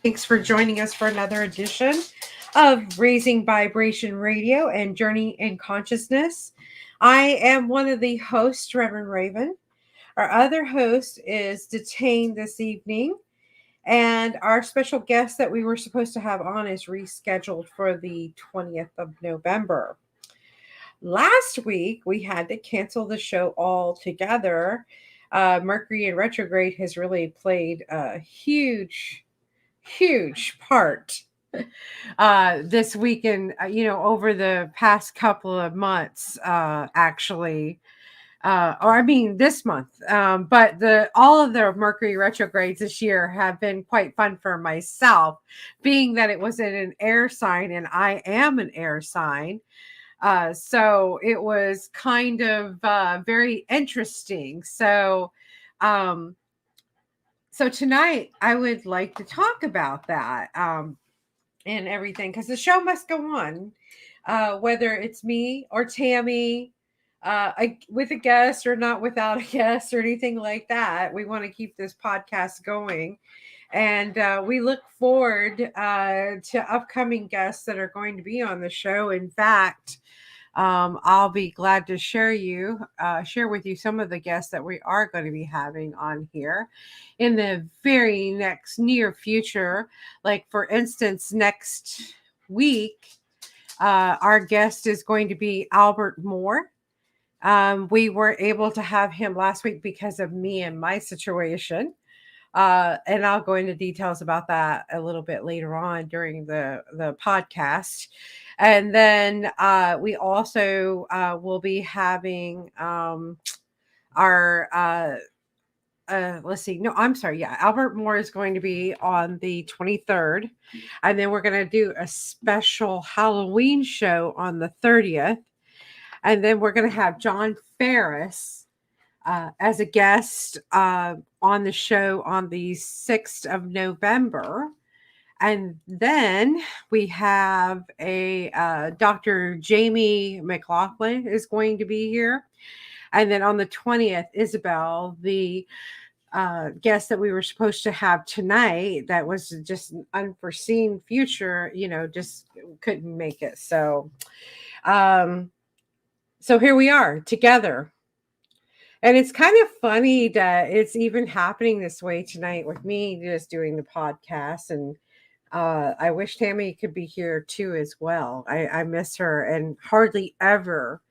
Thanks for joining us for another edition of Raising Vibration Radio and Journey in Consciousness. I am one of the hosts, Reverend Raven. Our other host is detained this evening, and our special guest that we were supposed to have on is rescheduled for the 20th of November. Last week, we had to cancel the show altogether. Mercury in retrograde has really played a huge part this weekend, over the past couple of months, actually, or I mean this month. But the all of the Mercury retrogrades this year have been quite fun for myself, being that it was in an air sign and I am an air sign. So it was kind of very interesting. Um, so tonight I would like to talk about that. And everything because the show must go on, whether it's me or Tammy, with a guest or not without a guest or anything like that. We want to keep this podcast going, and we look forward to upcoming guests that are going to be on the show. In fact, I'll be glad to share with you some of the guests that we are going to be having on here in the very next near future. Like, for instance, next week, our guest is going to be Albert Moore. We were able to have him last week because of me and my situation. And I'll go into details about that a little bit later on during the podcast. And then we also will be having our let's see. No, I'm sorry. Yeah, Albert Moore is going to be on the 23rd. And then we're going to do a special Halloween show on the 30th. And then we're going to have John Ferris as a guest on the show on the 6th of November. And then we have a Dr. Jamie McLaughlin is going to be here. And then on the 20th, Isabel, the guest that we were supposed to have tonight, that was just an unforeseen future, just couldn't make it. Um, so here we are together. And it's kind of funny that it's even happening this way tonight with me just doing the podcast. And I wish Tammy could be here too as well. I miss her and hardly ever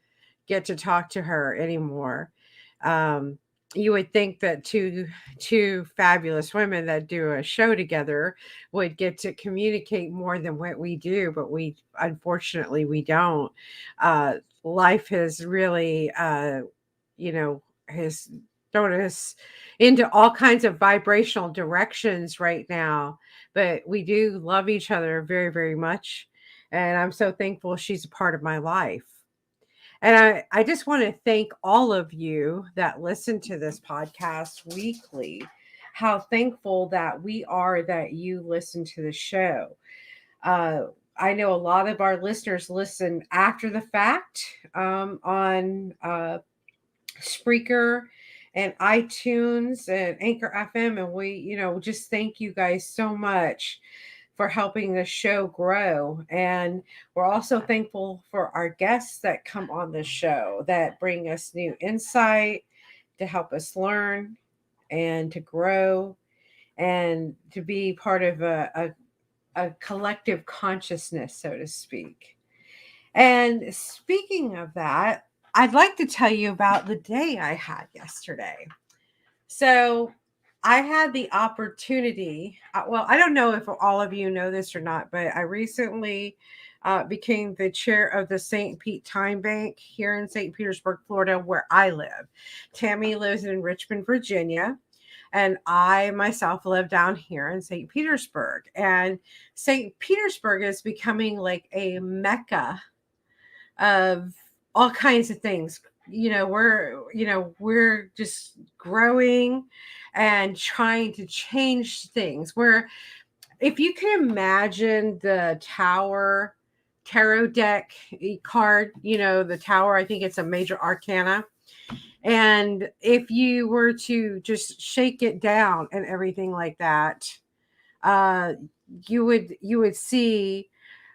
get to talk to her anymore. Um, you would think that two fabulous women that do a show together would get to communicate more than what we do, but we unfortunately we don't. Life has really, has thrown us into all kinds of vibrational directions right now, but we do love each other very, very much. And I'm so thankful she's a part of my life. And I just want to thank all of you that listen to this podcast weekly. How thankful that we are that you listen to the show. Uh, I know a lot of our listeners listen after the fact on Spreaker and iTunes and Anchor FM. And we, just thank you guys so much for helping the show grow. And we're also thankful for our guests that come on the show that bring us new insight to help us learn and to grow and to be part of a collective consciousness, so to speak. And speaking of that, I'd like to tell you about the day I had yesterday. So I had the opportunity, well, I don't know if all of you know this or not, but I recently became the chair of the St. Pete Time Bank here in St. Petersburg, Florida, where I live. Tammy lives in Richmond, Virginia. And I myself live down here in St. Petersburg. And St. Petersburg is becoming like a mecca of all kinds of things. We're just growing and trying to change things. Where if you can imagine the tower tarot deck card, the tower, I think it's a major arcana. And if you were to just shake it down and everything like that, uh, you would see,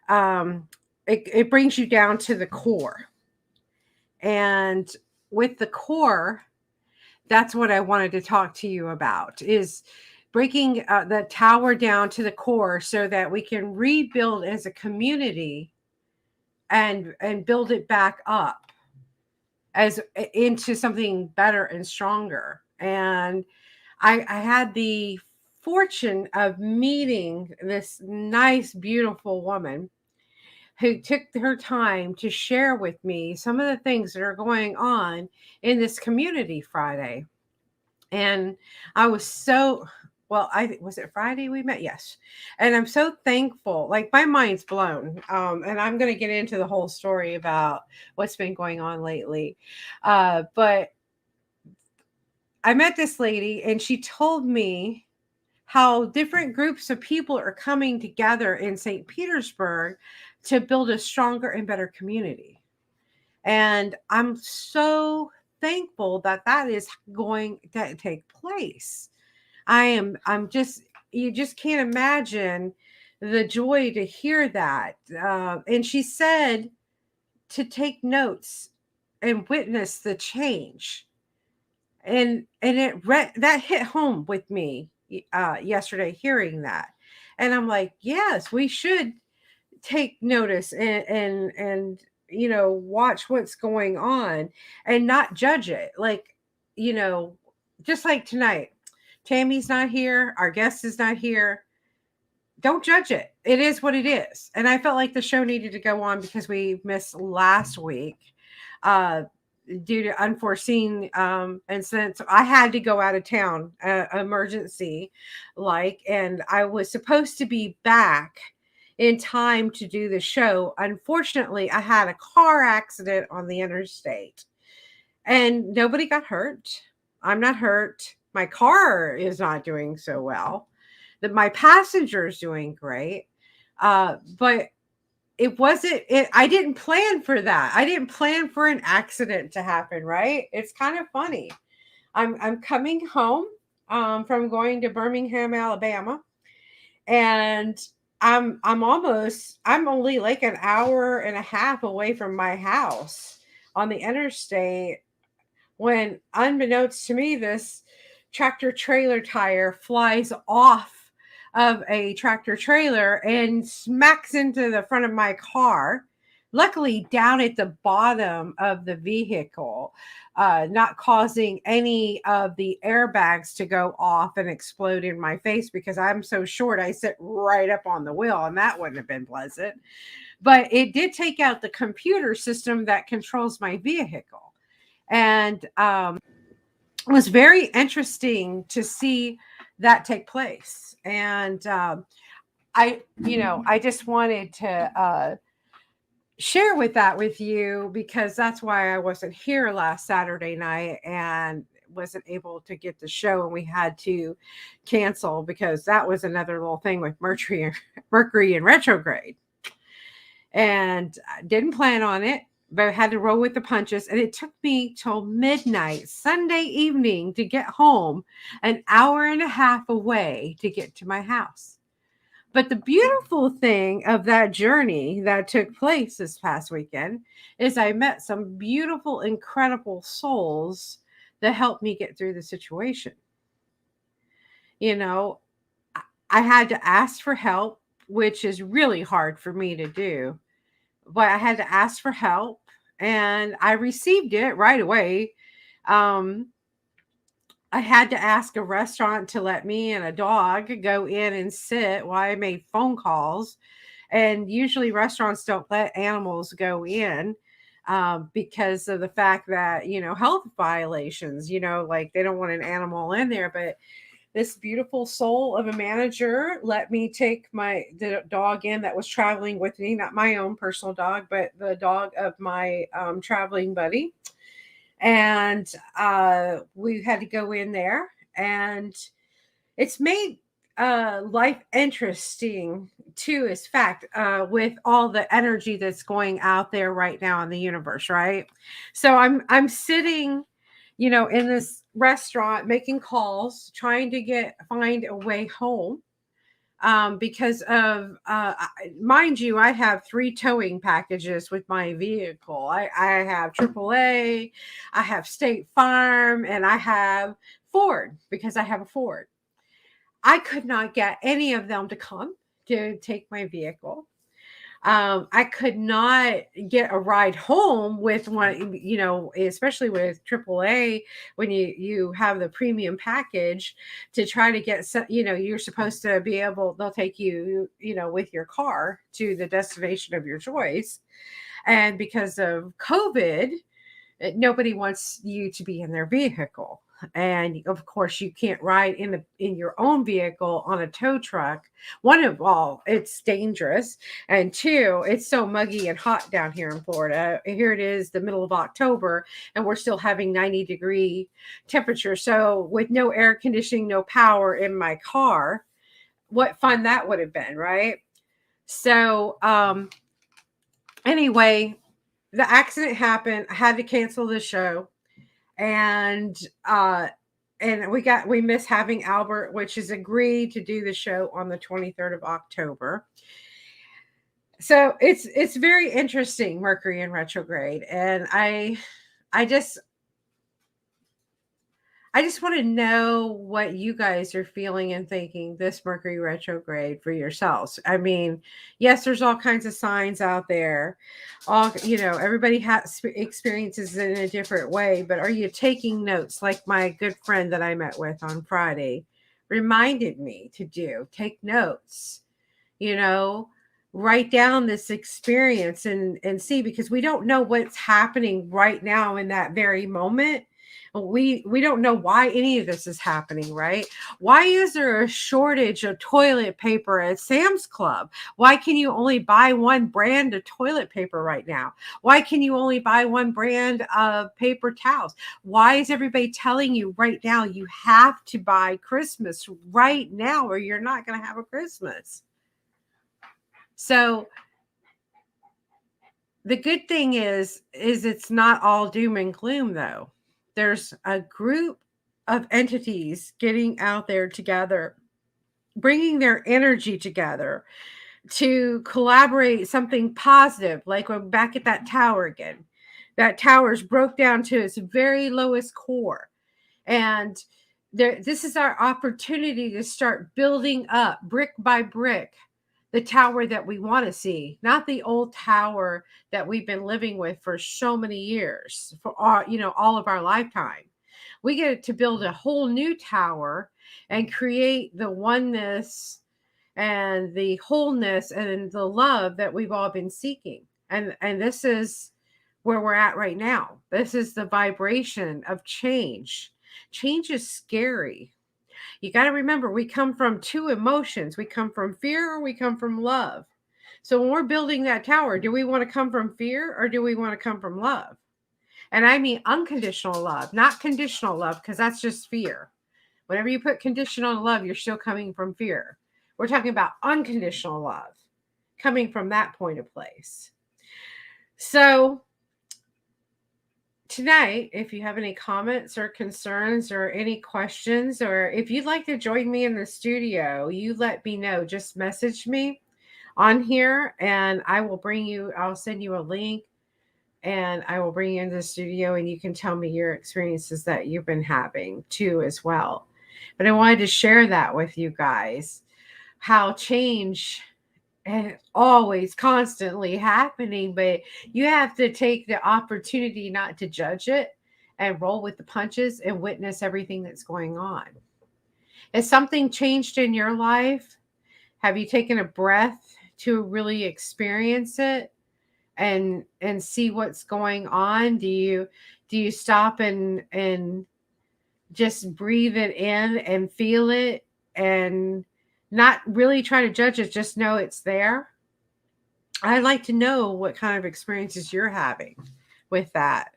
um, it brings you down to the core. And with the core, that's what I wanted to talk to you about, is breaking the tower down to the core so that we can rebuild as a community and build it back up as into something better and stronger. And I had the fortune of meeting this nice, beautiful woman who took her time to share with me some of the things that are going on in this community Friday. And I was so, well, was it Friday we met? Yes. And I'm so thankful. Like, my mind's blown. And I'm going to get into the whole story about what's been going on lately. But I met this lady and she told me how different groups of people are coming together in St. Petersburg to build a stronger and better community. And I'm so thankful that that is going to take place. I'm just, you just can't imagine the joy to hear that. And she said to take notes and witness the change. And that hit home with me yesterday, hearing that. And I'm like, yes, we should take notice and watch what's going on and not judge it. Like, you know just like tonight, Tammy's not here, our guest is not here. Don't judge it. It is what it is. And I felt like the show needed to go on because we missed last week uh due to unforeseen incidents. I had to go out of town, emergency, like, and I was supposed to be back in time to do the show. Unfortunately, I had a car accident on the interstate and nobody got hurt. I'm not hurt. My car is not doing so well. That my passenger is doing great. But it wasn't it I didn't plan for that. I didn't plan for an accident to happen, right? It's kind of funny. I'm coming home from going to Birmingham, Alabama, and I'm only like an hour and a half away from my house on the interstate when, unbeknownst to me, this tractor trailer tire flies off of a tractor trailer and smacks into the front of my car. Luckily, down at the bottom of the vehicle, not causing any of the airbags to go off and explode in my face because I'm so short. I sit right up on the wheel, and that wouldn't have been pleasant. But it did take out the computer system that controls my vehicle. And it was very interesting to see that take place. And I just wanted to share with that with you because that's why I wasn't here last Saturday night and wasn't able to get the show, and we had to cancel because that was another little thing with Mercury and retrograde. And I didn't plan on it, but I had to roll with the punches. And it took me till midnight Sunday evening to get home, an hour and a half away to get to my house. But the beautiful thing of that journey that took place this past weekend is I met some beautiful, incredible souls that helped me get through the situation. You know, I had to ask for help, which is really hard for me to do, but I had to ask for help and I received it right away. Um, I had to ask a restaurant to let me and a dog go in and sit while I made phone calls. And usually restaurants don't let animals go in because of the fact that, health violations, like they don't want an animal in there. But this beautiful soul of a manager let me take the dog in that was traveling with me, not my own personal dog, but the dog of my traveling buddy. And we had to go in there, and it's made life interesting too, is fact, with all the energy that's going out there right now in the universe, right? So I'm sitting, in this restaurant making calls, trying to find a way home. because of, mind you, I have 3 towing packages with my vehicle. I have AAA, I have State Farm, and I have Ford because I have a Ford. I could not get any of them to come to take my vehicle. I could not get a ride home with one, especially with AAA, when you have the premium package to try to get, you're supposed to be able, they'll take you, with your car to the destination of your choice. And because of COVID, nobody wants you to be in their vehicle, and of course you can't ride in your own vehicle on a tow truck. One of all, it's dangerous, and two, it's so muggy and hot down here in Florida. Here it is the middle of October, and we're still having 90-degree temperature. So with no air conditioning, no power in my car, what fun that would have been, right? So anyway, the accident happened. I had to cancel the show, and we miss having Albert, which is agreed to do the show on the 23rd of October. So it's very interesting, Mercury in retrograde, and I just want to know what you guys are feeling and thinking this Mercury retrograde for yourselves. I mean, yes, there's all kinds of signs out there. Everybody has experiences in a different way, but are you taking notes like my good friend that I met with on Friday reminded me to do? Take notes, you know, write down this experience and see, because we don't know what's happening right now in that very moment. We don't know why any of this is happening, right? Why is there a shortage of toilet paper at Sam's Club? Why can you only buy one brand of toilet paper right now? Why can you only buy one brand of paper towels? Why is everybody telling you right now you have to buy Christmas right now or you're not going to have a Christmas? So the good thing is it's not all doom and gloom, though. There's a group of entities getting out there together, bringing their energy together to collaborate something positive. Like we're back at that tower again. That tower's broke down to its very lowest core. And this is our opportunity to start building up brick by brick the tower that we want to see, not the old tower that we've been living with for so many years, for all of our lifetime. We get to build a whole new tower and create the oneness and the wholeness and the love that we've all been seeking. And this is where we're at right now. This is the vibration of change. Change is scary. You got to remember, we come from two emotions. We come from fear or we come from love. So when we're building that tower, do we want to come from fear or do we want to come from love? And I mean unconditional love, not conditional love, because that's just fear. Whenever you put conditional love, you're still coming from fear. We're talking about unconditional love, coming from that point of place. So tonight, if you have any comments or concerns or any questions, or if you'd like to join me in the studio, you let me know. Just message me on here and I'll send you a link and I will bring you into the studio and you can tell me your experiences that you've been having too as well. But I wanted to share that with you guys, how change and always constantly happening, but you have to take the opportunity not to judge it and roll with the punches and witness everything that's going on. Has something changed in your life? Have you taken a breath to really experience it and see what's going on? Do you stop and just breathe it in and feel it and not really try to judge it, just know it's there? I'd like to know what kind of experiences you're having with that.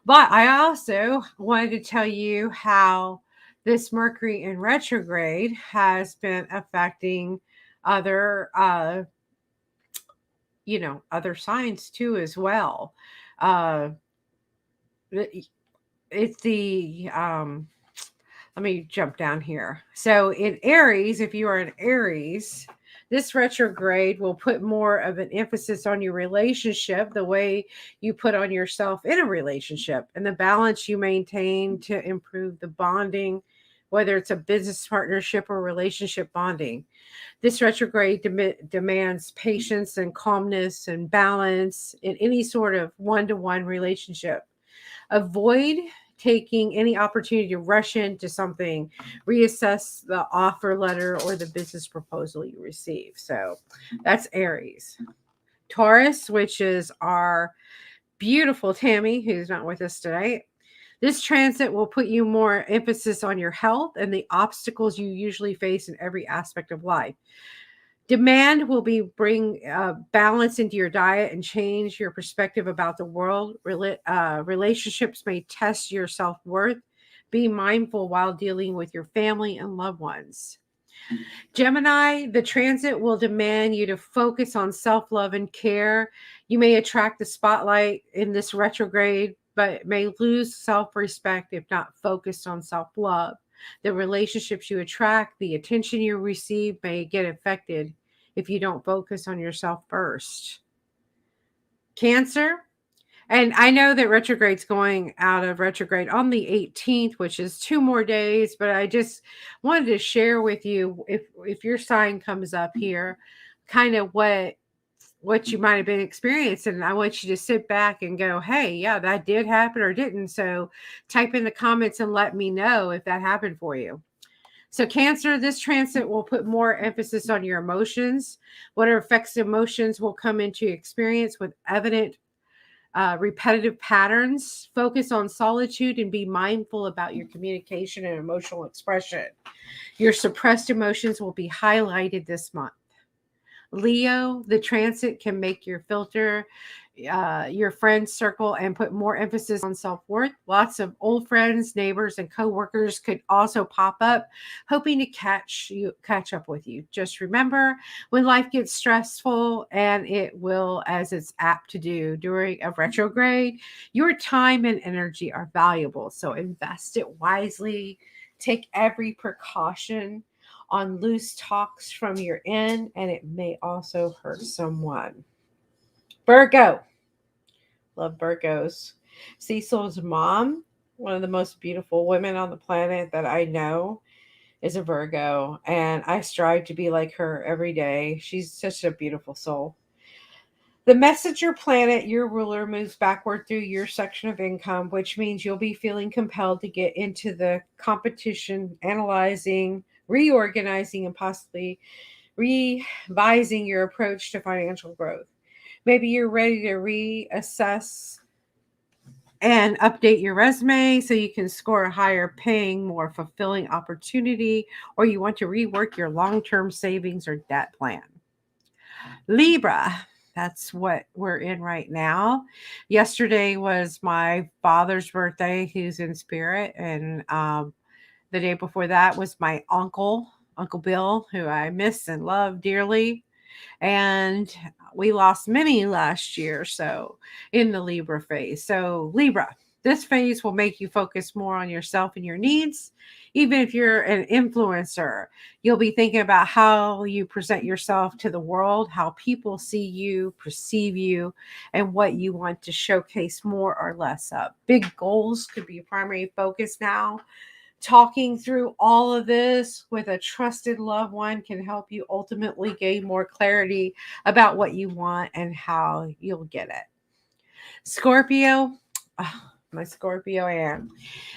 But I also wanted to tell you how this Mercury in retrograde has been affecting other, other signs too as well. Uh, it's the let me jump down here. So in Aries, if you are an Aries, this retrograde will put more of an emphasis on your relationship, the way you put on yourself in a relationship, and the balance you maintain to improve the bonding, whether it's a business partnership or relationship bonding. This retrograde demands patience and calmness and balance in any sort of one to one relationship. Avoid taking any opportunity to rush into something. Reassess the offer letter or the business proposal you receive. So that's Aries. Taurus, which is our beautiful Tammy, who's not with us today. This transit will put you more emphasis on your health and the obstacles you usually face in every aspect of life. Demand will be bring balance into your diet and change your perspective about the world. Relationships may test your self worth. Be mindful while dealing with your family and loved ones. Gemini, the transit will demand you to focus on self love and care. You may attract the spotlight in this retrograde, but may lose self respect if not focused on self love. The relationships you attract, the attention you receive may get affected if you don't focus on yourself first. Cancer, and I know that retrograde's going out of retrograde on the 18th, which is 2 more days, but I just wanted to share with you, if your sign comes up here, kind of what you might have been experiencing. And I want you to sit back and go, hey, yeah, that did happen or didn't. So type in the comments and let me know if that happened for you. So Cancer, this transit will put more emphasis on your emotions. What affects emotions will come into experience with evident repetitive patterns. Focus on solitude and be mindful about your communication and emotional expression. Your suppressed emotions will be highlighted this month. Leo, the transit can make your filter your friend circle and put more emphasis on self-worth. Lots of old friends, neighbors, and coworkers could also pop up, hoping to catch up with you. Just remember, when life gets stressful, and it will, as it's apt to do during a retrograde, your time and energy are valuable. So invest it wisely. Take every precaution on loose talks from your end, and it may also hurt someone. Virgo. Love Virgos. Cecil's mom, one of the most beautiful women on the planet that I know, is a Virgo, and I strive to be like her every day. She's such a beautiful soul. The messenger planet, your ruler, moves backward through your section of income, which means you'll be feeling compelled to get into the competition, analyzing, reorganizing, and possibly revising your approach to financial growth. Maybe you're ready to reassess and update your resume so you can score a higher paying, more fulfilling opportunity, or you want to rework your long term savings or debt plan. Libra, that's what we're in right now. Yesterday was my father's birthday, who's in spirit, and the day before that was my Uncle Bill, who I miss and love dearly. And we lost many last year, so in the Libra phase. So, Libra, this phase will make you focus more on yourself and your needs. Even if you're an influencer, you'll be thinking about how you present yourself to the world, how people see you, perceive you, and what you want to showcase more or less of. Big goals could be a primary focus now. Talking through all of this with a trusted loved one can help you ultimately gain more clarity about what you want and how you'll get it. Scorpio, my Scorpio am.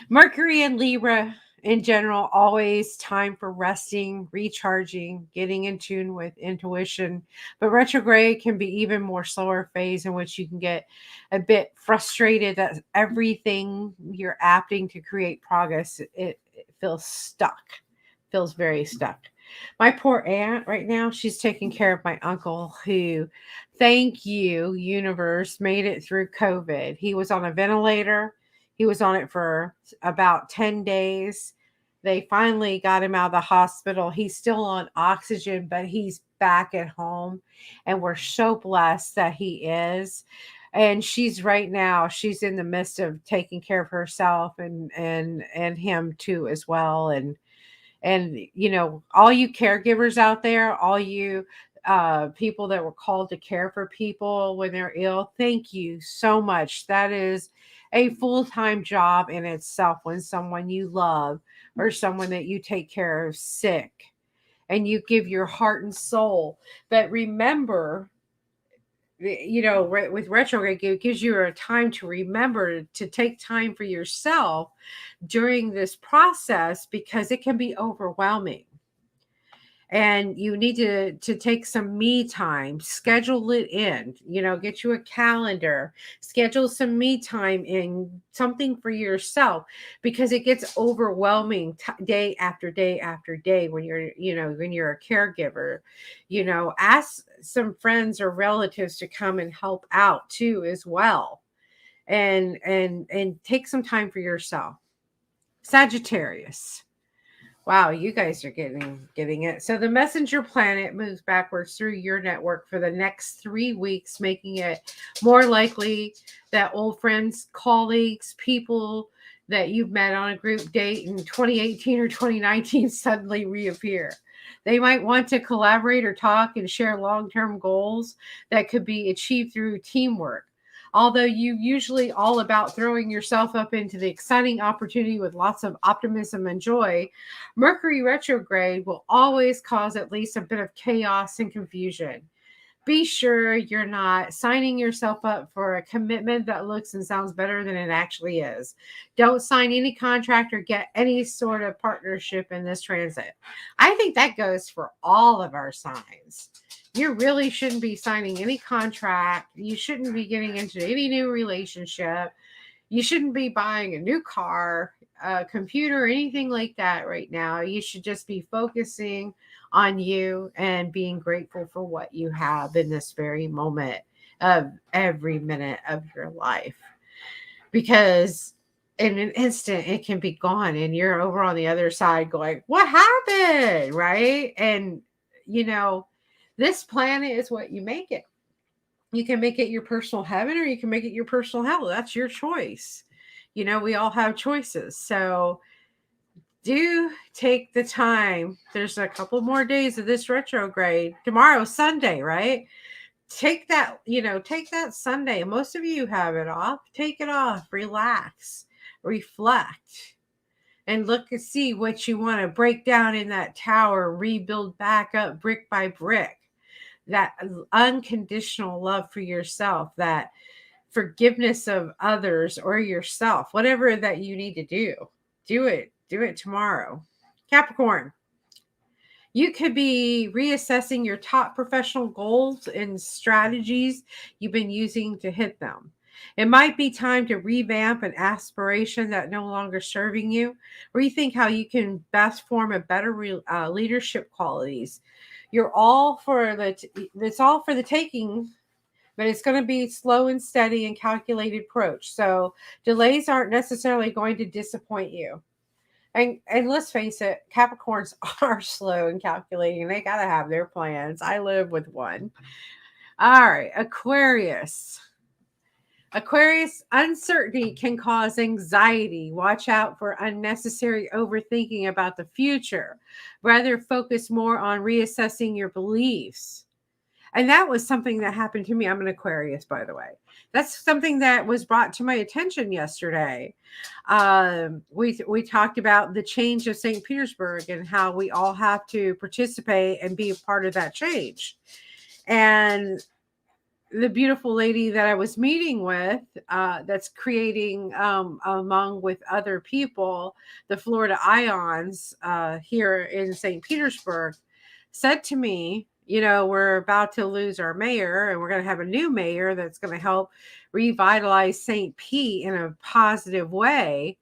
Mercury and Libra in general, always time for resting, recharging, getting in tune with intuition. But retrograde can be even more slower phase in which you can get a bit frustrated that everything you're apting to create progress, it feels stuck, feels very stuck. My poor aunt right now, she's taking care of my uncle who, thank you, universe, made it through COVID. He was on a ventilator. He was on it for about 10 days. They finally got him out of the hospital. He's still on oxygen, but he's back at home. And we're so blessed that he is. And she's right now, she's in the midst of taking care of herself and him too as well. And all you caregivers out there, all you people that were called to care for people when they're ill, thank you so much. That is a full-time job in itself, when someone you love or someone that you take care of sick, and you give your heart and soul. But remember, with retrograde, it gives you a time to remember to take time for yourself during this process, because it can be overwhelming, and you need to take some me time, schedule it in, get you a calendar, schedule some me time in, something for yourself, because it gets overwhelming day after day after day when you're a caregiver. Ask some friends or relatives to come and help out too as well, and take some time for yourself. Sagittarius. Wow, you guys are getting it. So the messenger planet moves backwards through your network for the next 3 weeks, making it more likely that old friends, colleagues, people that you've met on a group date in 2018 or 2019 suddenly reappear. They might want to collaborate or talk and share long-term goals that could be achieved through teamwork. Although you usually all about throwing yourself up into the exciting opportunity with lots of optimism and joy, Mercury retrograde will always cause at least a bit of chaos and confusion. Be sure you're not signing yourself up for a commitment that looks and sounds better than it actually is. Don't sign any contract or get any sort of partnership in this transit. I think that goes for all of our signs. You really shouldn't be signing any contract. You shouldn't be getting into any new relationship. You shouldn't be buying a new car, a computer, anything like that right now. You should just be focusing on you and being grateful for what you have in this very moment of every minute of your life. Because in an instant, it can be gone, and you're over on the other side going, "What happened?" Right? And, you know, this planet is what you make it. You can make it your personal heaven or you can make it your personal hell. That's your choice. We all have choices. So do take the time. There's a couple more days of this retrograde. Tomorrow's Sunday, right? Take that Sunday. Most of you have it off. Take it off. Relax. Reflect. And look and see what you want to break down in that tower, rebuild back up brick by brick. That unconditional love for yourself, that forgiveness of others or yourself, whatever that you need to do it tomorrow. Capricorn, you could be reassessing your top professional goals and strategies you've been using to hit them. It might be time to revamp an aspiration that no longer serving you. Rethink how you can best form a better leadership qualities. It's all for the taking, but it's going to be slow and steady and calculated approach. So delays aren't necessarily going to disappoint you. And let's face it, Capricorns are slow and calculating. They got to have their plans. I live with one. All right, Aquarius. Aquarius, uncertainty can cause anxiety. Watch out for unnecessary overthinking about the future. Rather, focus more on reassessing your beliefs. And that was something that happened to me. I'm an Aquarius, by the way. That's something that was brought to my attention yesterday. We talked about the change of St. Petersburg and how we all have to participate and be a part of that change. And the beautiful lady that I was meeting with, that's creating, among with other people, the Florida Ions here in St. Petersburg, said to me, we're about to lose our mayor and we're going to have a new mayor that's going to help revitalize St. Pete in a positive way.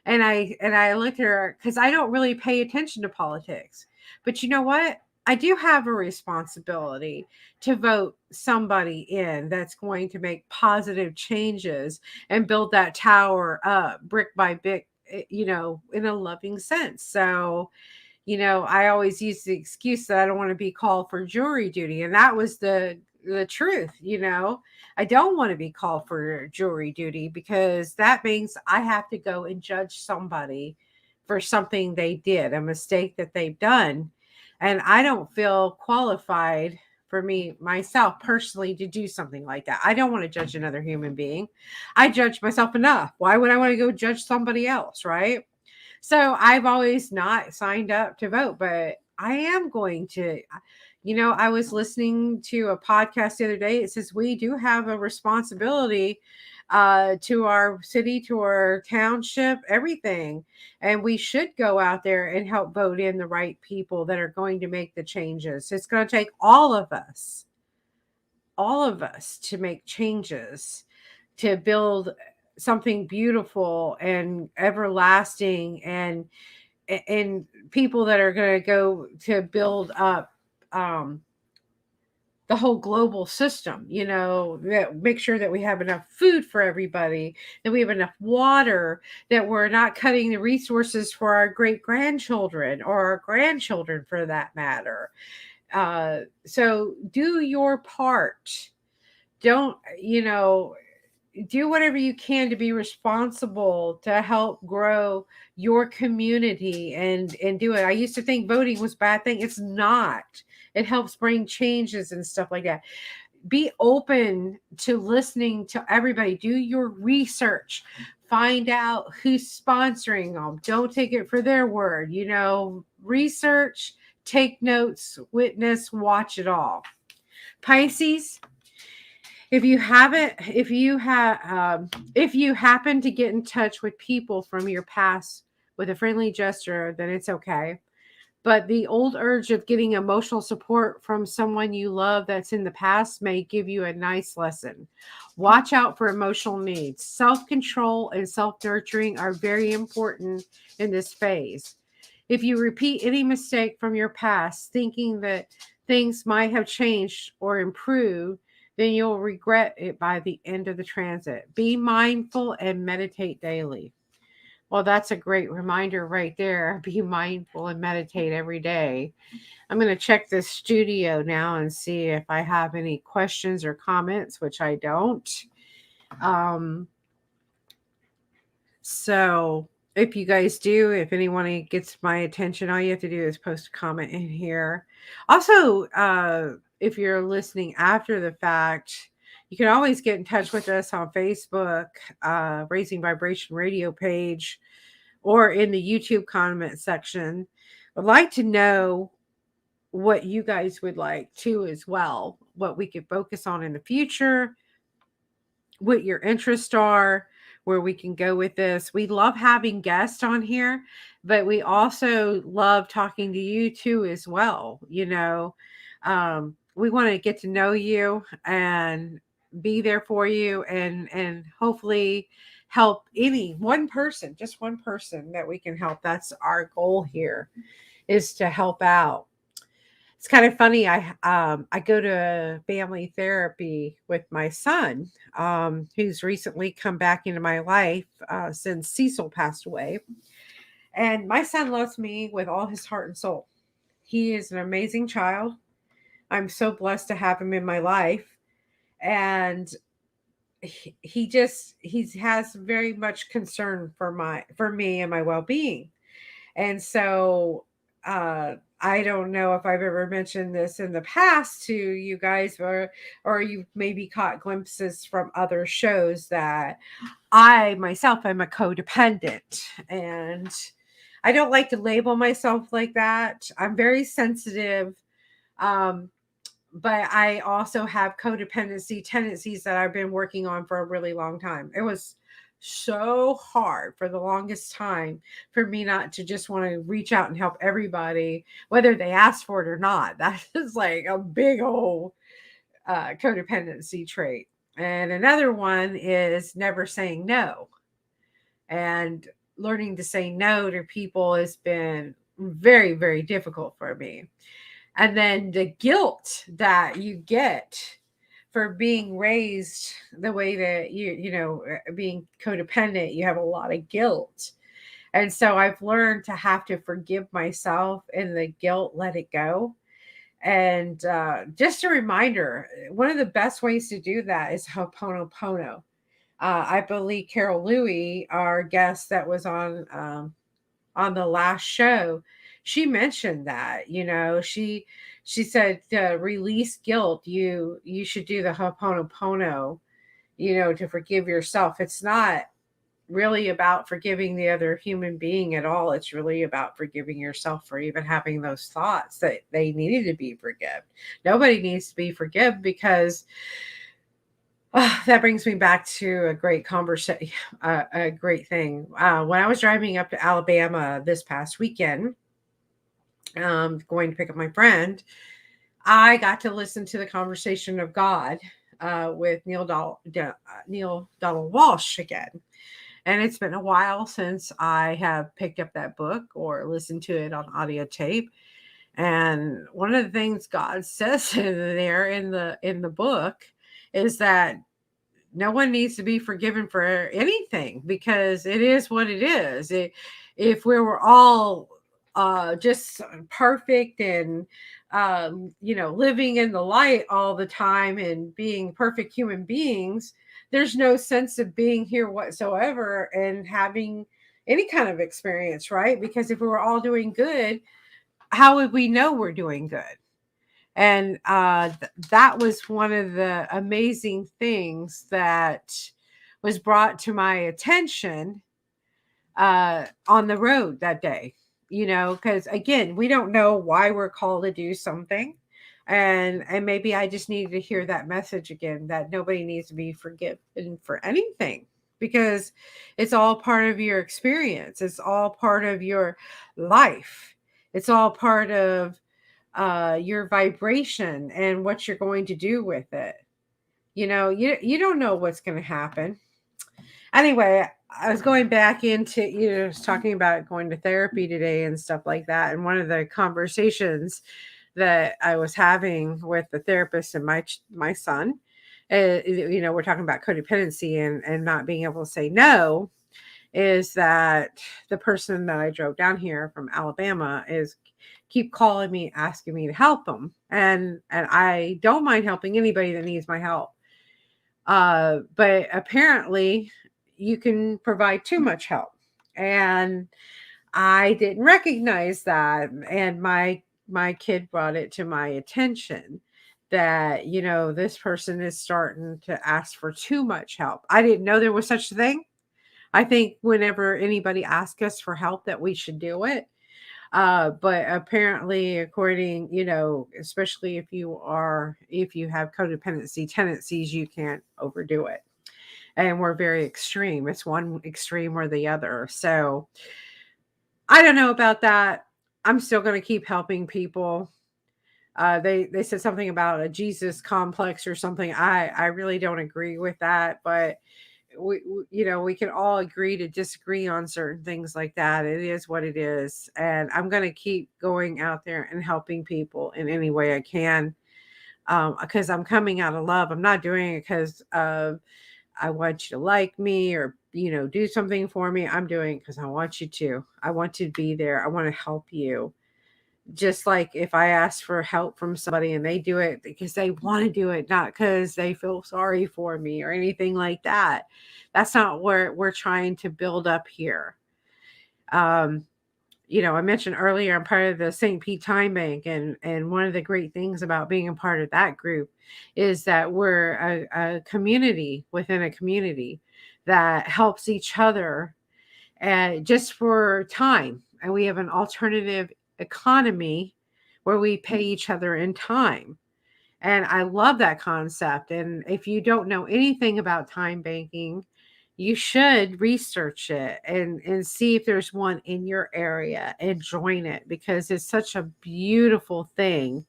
And I looked at her because I don't really pay attention to politics. But you know what? I do have a responsibility to vote somebody in that's going to make positive changes and build that tower up brick by brick, in a loving sense. So, I always use the excuse that I don't want to be called for jury duty. And that was the the truth, I don't want to be called for jury duty, because that means I have to go and judge somebody for something they did, a mistake that they've done. And I don't feel qualified, for me myself personally, to do something like that. I don't want to judge another human being. I judge myself enough. Why would I want to go judge somebody else, right? So I've always not signed up to vote, but I am going to. I was listening to a podcast the other day. It says we do have a responsibility to our city, to our township, everything. And we should go out there and help vote in the right people that are going to make the changes. It's going to take all of us to make changes, to build something beautiful and everlasting, and people that are going to go to build up um, the whole global system, that make sure that we have enough food for everybody, that we have enough water, that we're not cutting the resources for our great grandchildren or our grandchildren for that matter. So do your part. Don't, do whatever you can to be responsible to help grow your community, and do it. I used to think voting was a bad thing. It's not. It helps bring changes and stuff like that. Be open to listening to everybody. Do your research. Find out who's sponsoring them. Don't take it for their word. Research, take notes, witness, watch it all. Pisces, if you happen to get in touch with people from your past with a friendly gesture, then it's okay. But the old urge of getting emotional support from someone you love that's in the past may give you a nice lesson. Watch out for emotional needs. Self-control and self-nurturing are very important in this phase. If you repeat any mistake from your past, thinking that things might have changed or improved, then you'll regret it by the end of the transit. Be mindful and meditate daily. Well, that's a great reminder right there. Be mindful and meditate every day. I'm going to check this studio now and see if I have any questions or comments, which I don't. Um, so if you guys do, if anyone gets my attention, all you have to do is post a comment in here. Also, if you're listening after the fact, you can always get in touch with us on Facebook, Raising Vibration Radio page, or in the YouTube comment section. I'd like to know what you guys would like too, as well, what we could focus on in the future, what your interests are, where we can go with this. We love having guests on here, but we also love talking to you too as well. We want to get to know you and be there for you, and hopefully help any one person, just one person that we can help. That's our goal here, is to help out. It's kind of funny. I go to family therapy with my son, who's recently come back into my life since Cecil passed away. And my son loves me with all his heart and soul. He is an amazing child. I'm so blessed to have him in my life. And he has very much concern for me and my well-being. And so I don't know if I've ever mentioned this in the past to you guys, or you've maybe caught glimpses from other shows, that I myself am a codependent, and I don't like to label myself like that. I'm very sensitive. Um, but I also have codependency tendencies that I've been working on for a really long time. It was so hard for the longest time for me not to just want to reach out and help everybody, whether they asked for it or not. That is like a big old codependency trait. And another one is never saying no. And learning to say no to people has been very, very difficult for me. And then the guilt that you get for being raised the way that being codependent, you have a lot of guilt. And so I've learned to have to forgive myself, and the guilt, let it go. And just a reminder, one of the best ways to do that is Ho'oponopono. I believe Carol Louie, our guest that was on the last show, she mentioned that, she said to release guilt, you should do the Ho'oponopono, to forgive yourself. It's not really about forgiving the other human being at all. It's really about forgiving yourself for even having those thoughts that they needed to be forgiven. Nobody needs to be forgiven because that brings me back to a great conversation, a great thing. When I was driving up to Alabama this past weekend, going to pick up my friend, I got to listen to the conversation of God with Neil Donald Walsh again. And it's been a while since I have picked up that book or listened to it on audio tape. And one of the things God says in there in the book is that no one needs to be forgiven for anything because it is what it is. If we were all just perfect and living in the light all the time and being perfect human beings, there's no sense of being here whatsoever and having any kind of experience, right? Because if we were all doing good, how would we know we're doing good? And that was one of the amazing things that was brought to my attention on the road that day, because again, we don't know why we're called to do something. And maybe I just needed to hear that message again, that nobody needs to be forgiven for anything because it's all part of your experience. It's all part of your life. It's all part of your vibration and what you're going to do with it. You don't know what's going to happen. Anyway, I was going back into, just talking about going to therapy today and stuff like that. And one of the conversations that I was having with the therapist and my son, we're talking about codependency and not being able to say no, is that the person that I drove down here from Alabama is keep calling me, asking me to help them. And I don't mind helping anybody that needs my help. But apparently you can provide too much help. And I didn't recognize that. And my kid brought it to my attention that, this person is starting to ask for too much help. I didn't know there was such a thing. I think whenever anybody asks us for help that we should do it. But apparently, according, especially if you have codependency tendencies, you can't overdo it. And we're very extreme. It's one extreme or the other. So I don't know about that. I'm still going to keep helping people. They said something about a Jesus complex or something. I really don't agree with that, but we can all agree to disagree on certain things like that. It is what it is, and I'm going to keep going out there and helping people in any way I can, because I'm coming out of love. I'm not doing it because of I want you to like me or do something for me. I'm doing it because I want you to. I want you to be there. I want to help you. Just like if I ask for help from somebody and they do it because they want to do it, not because they feel sorry for me or anything like that. That's not what we're trying to build up here. Um, I mentioned earlier I'm part of the St. Pete Time Bank, and one of the great things about being a part of that group is that we're a community within a community that helps each other just for time. And we have an alternative economy where we pay each other in time. And I love that concept. And if you don't know anything about time banking, you should research it and see if there's one in your area and join it because it's such a beautiful thing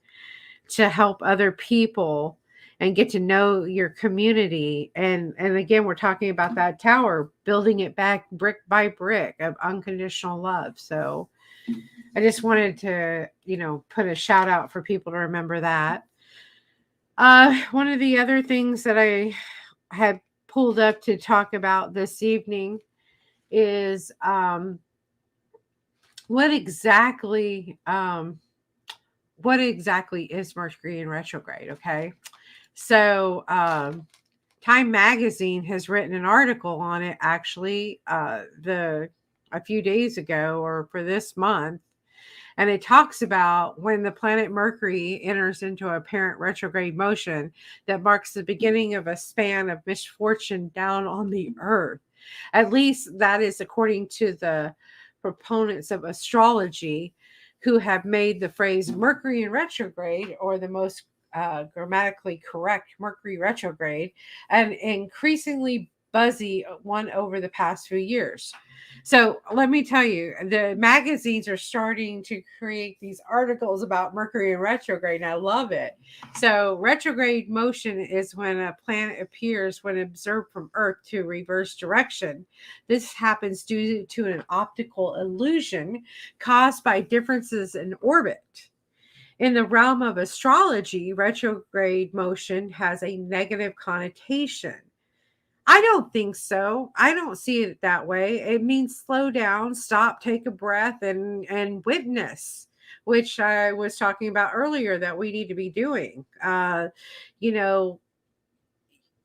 to help other people and get to know your community. And again, we're talking about that tower, building it back brick by brick of unconditional love. So I just wanted to, put a shout out for people to remember that. One of the other things that I had pulled up to talk about this evening is what exactly what exactly is Mercury in retrograde? Okay. So, Time Magazine has written an article on it actually the a few days ago or for this month, and it talks about when the planet Mercury enters into apparent retrograde motion that marks the beginning of a span of misfortune down on the earth. At least that is according to the proponents of astrology, who have made the phrase Mercury in retrograde, or the most grammatically correct Mercury retrograde, an increasingly buzzy one over the past few years. So let me tell you, the magazines are starting to create these articles about Mercury in retrograde, and I love it. So, retrograde motion is when a planet appears when observed from Earth to reverse direction. This happens due to an optical illusion caused by differences in orbit. In the realm of astrology, retrograde motion has a negative connotation. I don't think so. I don't see it that way. It means slow down, stop, take a breath, and witness, which I was talking about earlier that we need to be doing. You know,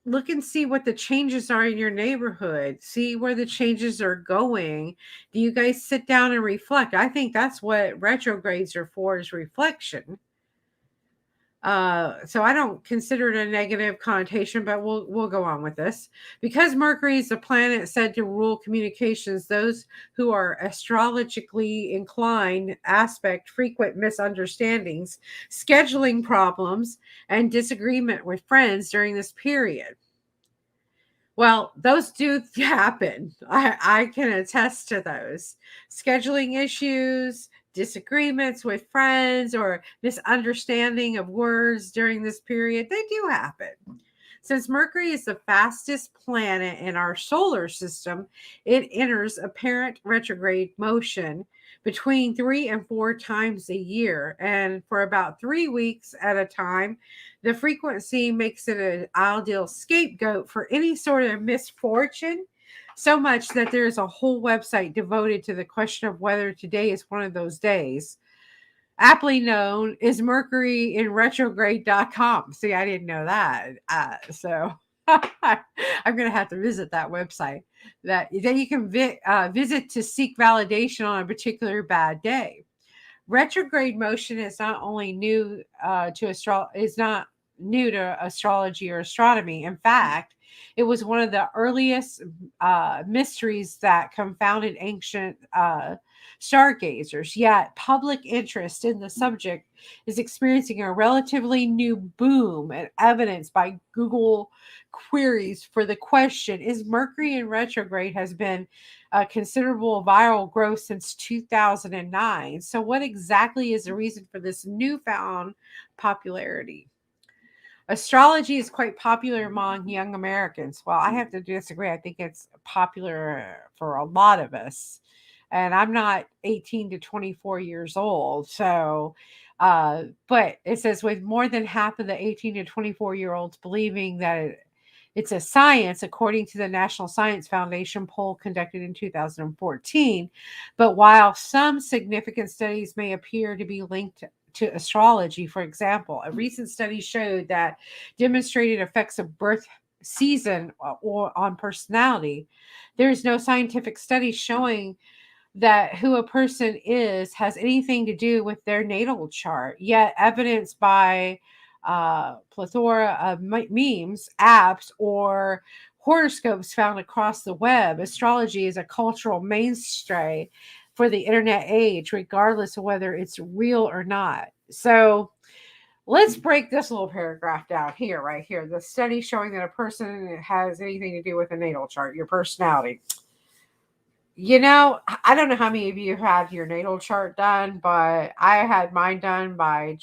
look and see what the changes are in your neighborhood. See where the changes are going. Do you guys sit down and reflect? I think that's what retrogrades are for, is reflection. So I don't consider it a negative connotation, but we'll go on with this. Because Mercury is a planet said to rule communications, those who are astrologically inclined aspect frequent misunderstandings, scheduling problems, and disagreement with friends during this period. Well, those do happen. I can attest to those. Scheduling issues, disagreements with friends, or misunderstanding of words during this period, they do happen. Since Mercury is the fastest planet in our solar system, it enters apparent retrograde motion between 3 and 4 times a year. And for about 3 weeks at a time, the frequency makes it an ideal scapegoat for any sort of misfortune. So much that there's a whole website devoted to the question of whether today is one of those days, aptly known is Mercury in retrograde.com. See, I didn't know that. So I'm going to have to visit that website. That then you can visit to seek validation on a particular bad day. Retrograde motion is not only new is not new to astrology or astronomy. In fact, it was one of the earliest mysteries that confounded ancient stargazers. Yet, public interest in the subject is experiencing a relatively new boom, and evidence by Google queries for the question, is Mercury in retrograde, has been a considerable viral growth since 2009. So, what exactly is the reason for this newfound popularity? Astrology is quite popular among young Americans. Well, I have to disagree. I think it's popular for a lot of us. And I'm not 18 to 24 years old. So, but it says with more than half of the 18 to 24-year-olds believing that it's a science, according to the National Science Foundation poll conducted in 2014. But while some significant studies may appear to be linked to astrology, for example, a recent study showed that demonstrated effects of birth season or on personality. There is no scientific study showing that who a person is has anything to do with their natal chart, yet evidence by plethora of memes, apps, or horoscopes found across the web. Astrology is a cultural mainstay for the internet age, regardless of whether it's real or not. So let's break this little paragraph down here, right here. The study showing that a person has anything to do with a natal chart, your personality. I don't know how many of you had your natal chart done, but I had mine done by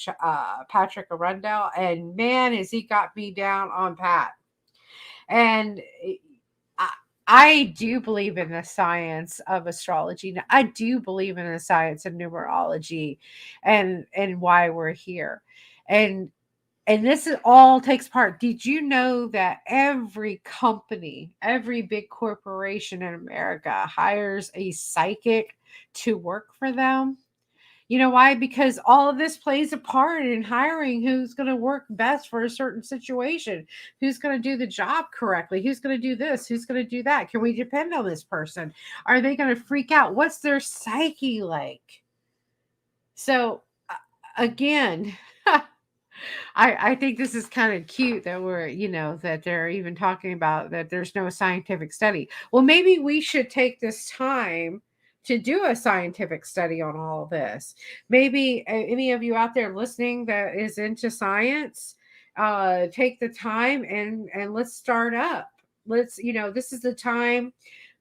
Patrick Arundel, and man, has he got me down on Pat. And I, I do believe in the science of astrology. I do believe in the science of numerology, and why we're here. And this is all takes part. Did you know that every company, every big corporation in America hires a psychic to work for them? You know why? Because all of this plays a part in hiring who's going to work best for a certain situation, who's going to do the job correctly, who's going to do this, who's going to do that. Can we depend on this person? Are they going to freak out? What's their psyche like? So, again, I think this is kind of cute that we're, that they're even talking about that there's no scientific study. Well, maybe we should take this time to do a scientific study on all of this. Maybe any of you out there listening that is into science, take the time and let's start up. Let's, this is the time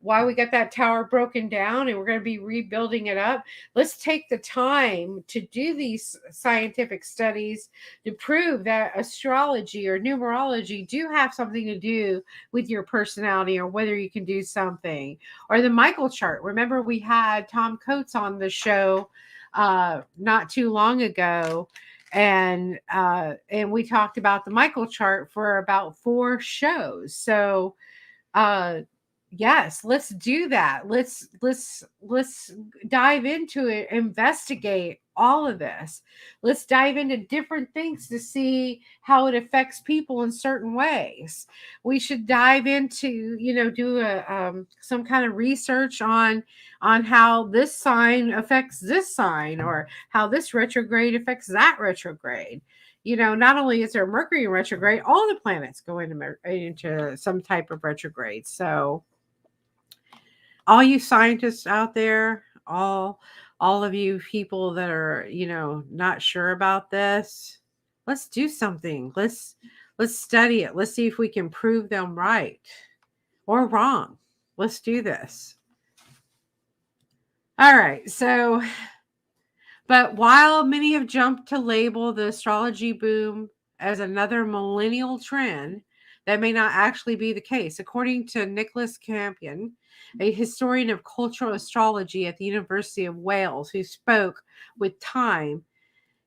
why we got that tower broken down and we're going to be rebuilding it up. Let's take the time to do these scientific studies to prove that astrology or numerology do have something to do with your personality or whether you can do something. Or the Michael chart. Remember, we had Tom Coates on the show not too long ago, and we talked about the Michael chart for about 4 shows. So uh yes, let's do that. Let's dive into it, investigate all of this. Let's dive into different things to see how it affects people in certain ways. We should dive into, do a some kind of research on how this sign affects this sign, or how this retrograde affects that retrograde. Not only is there Mercury in retrograde, all the planets go into some type of retrograde. So all you scientists out there, all of you people that are, not sure about this, let's do something. Let's study it. Let's see if we can prove them right or wrong. Let's do this. All right. So, but while many have jumped to label the astrology boom as another millennial trend, that may not actually be the case. According to Nicholas Campion, a historian of cultural astrology at the University of Wales, who spoke with Time,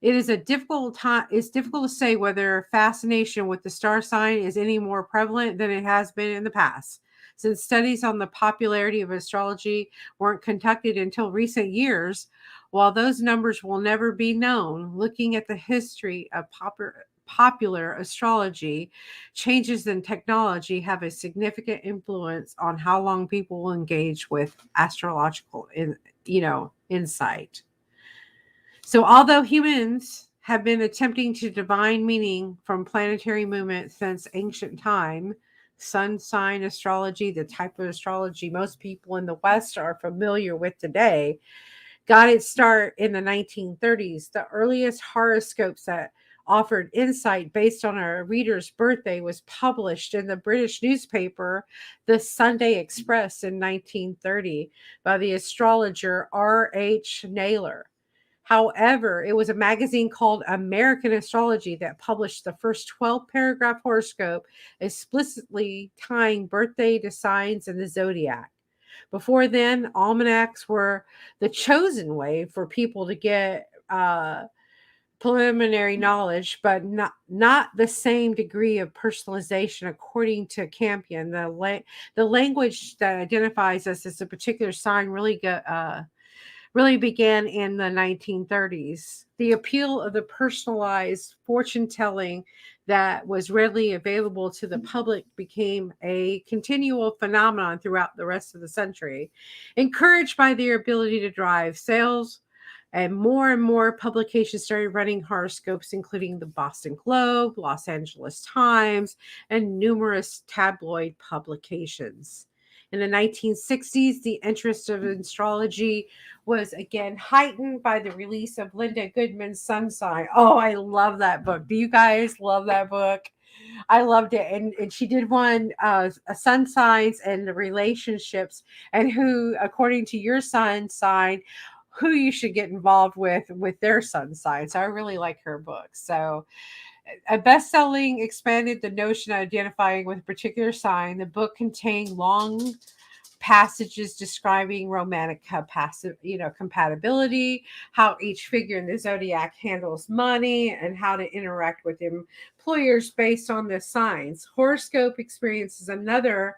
it's difficult to say whether fascination with the star sign is any more prevalent than it has been in the past, since studies on the popularity of astrology weren't conducted until recent years. While those numbers will never be known, looking at the history of popular astrology, changes in technology have a significant influence on how long people will engage with astrological insight. So, although humans have been attempting to divine meaning from planetary movement since ancient time, sun sign astrology, the type of astrology most people in the West are familiar with today, got its start in the 1930s. The earliest horoscopes that offered insight based on a reader's birthday was published in the British newspaper, the Sunday Express, in 1930 by the astrologer R.H. Naylor. However, it was a magazine called American Astrology that published the first 12-paragraph horoscope, explicitly tying birthday to signs in the zodiac. Before then, almanacs were the chosen way for people to get preliminary knowledge, but not the same degree of personalization. According to Campion, the language that identifies us as a particular sign really began in the 1930s. The appeal of the personalized fortune telling that was readily available to the public became a continual phenomenon throughout the rest of the century, encouraged by their ability to drive sales. And more publications started running horoscopes, including the Boston Globe, Los Angeles Times, and numerous tabloid publications. In the 1960s, the interest of astrology was again heightened by the release of Linda Goodman's Sun Sign. Oh, I love that book. Do you guys love that book? I loved it. And she did one, sun signs and the relationships, and who, according to your sun sign, who you should get involved with their sun sign. So I really like her book. So a best-selling expanded the notion of identifying with a particular sign. The book contained long passages describing romantic compatibility, how each figure in the zodiac handles money, and how to interact with employers based on the signs. Horoscope experiences another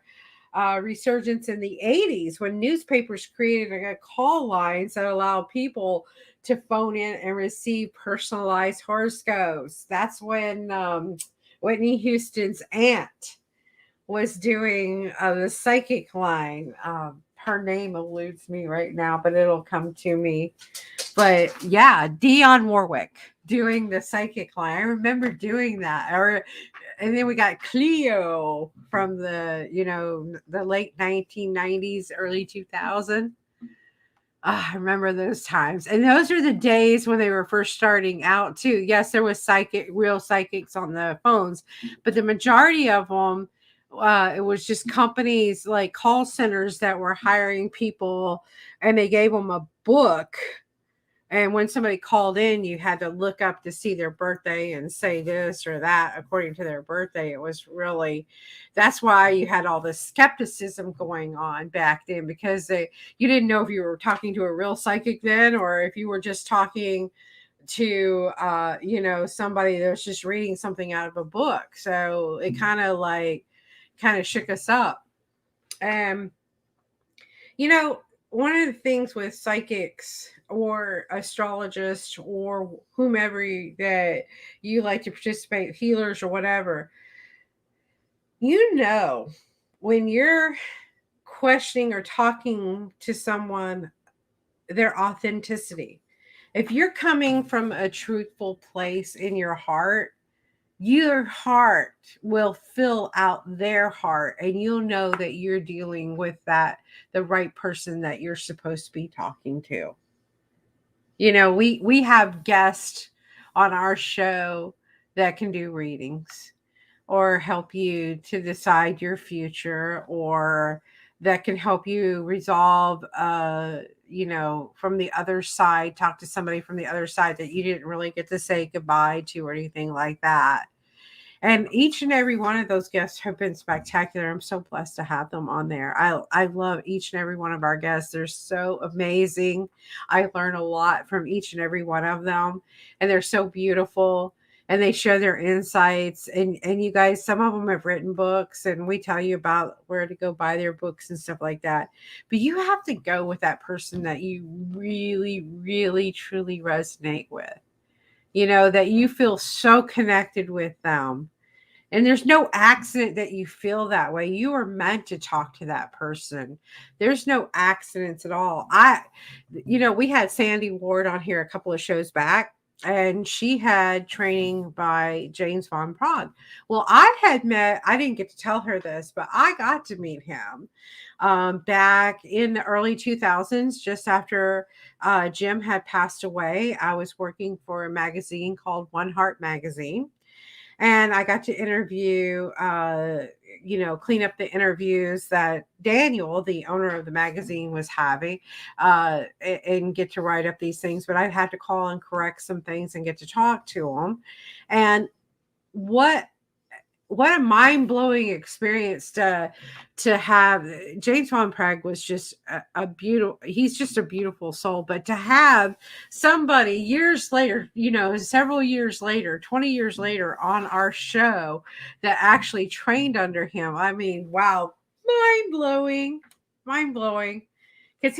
resurgence in the 80s when newspapers created call lines that allow people to phone in and receive personalized horoscopes. That's when Whitney Houston's aunt was doing the psychic line. Her name eludes me right now, but it'll come to me. But yeah, Dionne Warwick doing the psychic line. I remember doing that. Or and then we got Cleo from the late 1990s, early 2000. I remember those times. And those are the days when they were first starting out too. Yes, there was real psychics on the phones, but the majority of them, it was just companies like call centers that were hiring people, and they gave them a book, and when somebody called in, you had to look up to see their birthday and say this or that according to their birthday. It was really, that's why you had all this skepticism going on back then, because you didn't know if you were talking to a real psychic then, or if you were just talking to, somebody that was just reading something out of a book. So it kind of shook us up. And one of the things with psychics or astrologists or whomever that you like to participate, healers or whatever, when you're questioning or talking to someone, their authenticity. If you're coming from a truthful place in your heart will fill out their heart, and you'll know that you're dealing with the right person that you're supposed to be talking to. We have guests on our show that can do readings or help you to decide your future, or that can help you resolve from the other side, talk to somebody from the other side that you didn't really get to say goodbye to or anything like that. And each and every one of those guests have been spectacular. I'm so blessed to have them on there. I love each and every one of our guests. They're so amazing. I learn a lot from each and every one of them. And they're so beautiful. And they share their insights. And you guys, some of them have written books, and we tell you about where to go buy their books and stuff like that. But you have to go with that person that you really, really, truly resonate with. That you feel so connected with them. And there's no accident that you feel that way. You are meant to talk to that person. There's no accidents at all. We had Sandy Ward on here a couple of shows back, and she had training by James Von Prague. Well, I didn't get to tell her this, but I got to meet him back in the early 2000s, just after Jim had passed away. I was working for a magazine called One Heart Magazine. And I got to interview, clean up the interviews that Daniel, the owner of the magazine, was having, and get to write up these things. But I'd have to call and correct some things and get to talk to him. And what a mind-blowing experience to have. James Von Prague was just a beautiful, he's just a beautiful soul. But to have somebody years later, several years later, 20 years later, on our show that actually trained under him, I mean, wow, mind-blowing. Because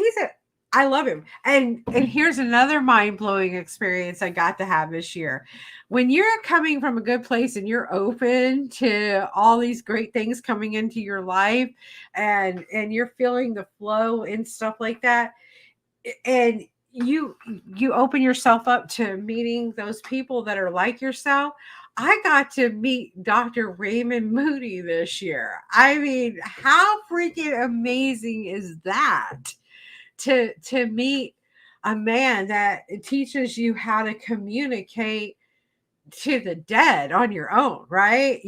I love him. And here's another mind-blowing experience I got to have this year. When you're coming from a good place and you're open to all these great things coming into your life, and you're feeling the flow and stuff like that, and you open yourself up to meeting those people that are like yourself. I got to meet Dr. Raymond Moody this year. I mean, how freaking amazing is that? To meet a man that teaches you how to communicate to the dead on your own, right?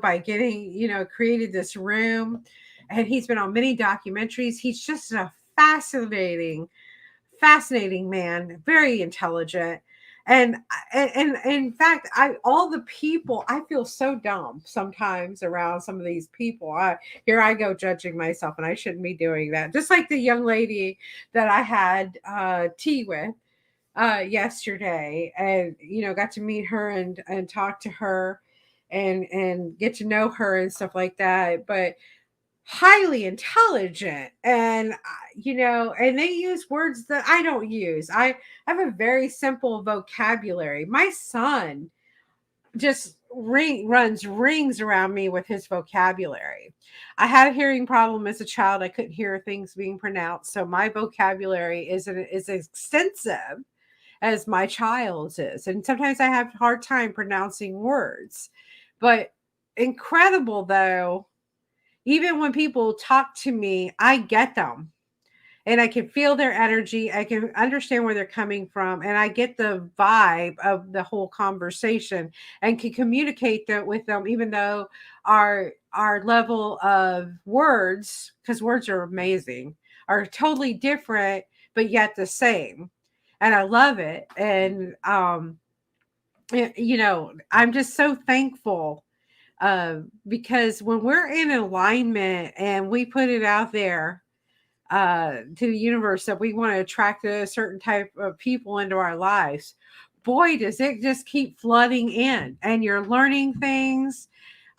By getting, created this room, and he's been on many documentaries. He's just a fascinating man, very intelligent. And in fact, all the people, I feel so dumb sometimes around some of these people. Here I go judging myself, and I shouldn't be doing that. Just like the young lady that I had tea with yesterday, and got to meet her and talk to her and get to know her and stuff like that. But highly intelligent, and and they use words that I don't use. I have a very simple vocabulary. My son just runs rings around me with his vocabulary. I had a hearing problem as a child. I couldn't hear things being pronounced, so my vocabulary is extensive as my child's is, and sometimes I have a hard time pronouncing words. But incredible though, even when people talk to me, I get them and I can feel their energy. I can understand where they're coming from, and I get the vibe of the whole conversation and can communicate that with them, even though our level of words, because words are amazing, are totally different, but yet the same. And I love it. And I'm just so thankful because when we're in alignment and we put it out there to the universe that we want to attract a certain type of people into our lives, boy, does it just keep flooding in, and you're learning things.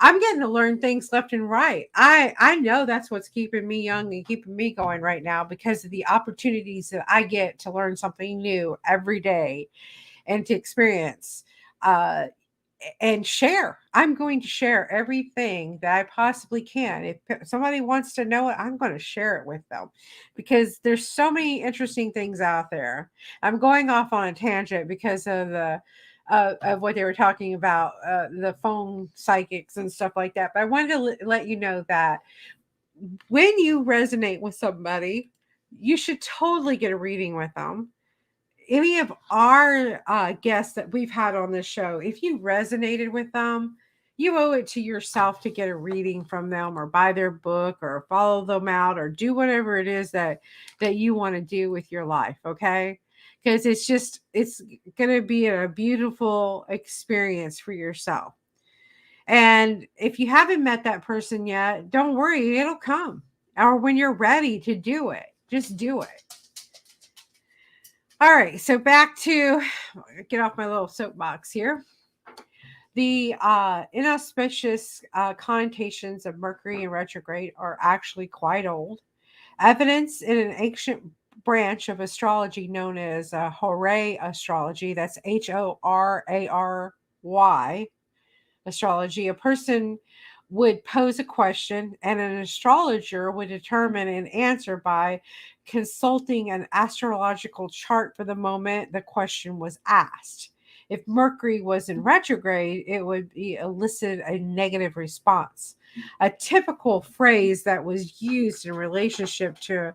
I'm getting to learn things left and right. I know that's what's keeping me young and keeping me going right now, because of the opportunities that I get to learn something new every day and to experience. Uh, and share. I'm going to share everything that I possibly can. If somebody wants to know it, I'm going to share it with them, because there's so many interesting things out there. I'm going off on a tangent because of the of what they were talking about, the phone psychics and stuff like that. But I wanted to let you know that when you resonate with somebody, you should totally get a reading with them. Any of our guests that we've had on this show, if you resonated with them, you owe it to yourself to get a reading from them, or buy their book, or follow them out, or do whatever it is that you want to do with your life. Okay, because it's going to be a beautiful experience for yourself. And if you haven't met that person yet, don't worry, it'll come. Or when you're ready to do it, just do it. All right, so back to get off my little soapbox here. The inauspicious connotations of Mercury in retrograde are actually quite old. Evidence in an ancient branch of astrology known as Horay astrology, that's Horary astrology. A person would pose a question, and an astrologer would determine an answer by consulting an astrological chart for the moment the question was asked. If Mercury was in retrograde, it would be elicit a negative response. A typical phrase that was used in relationship to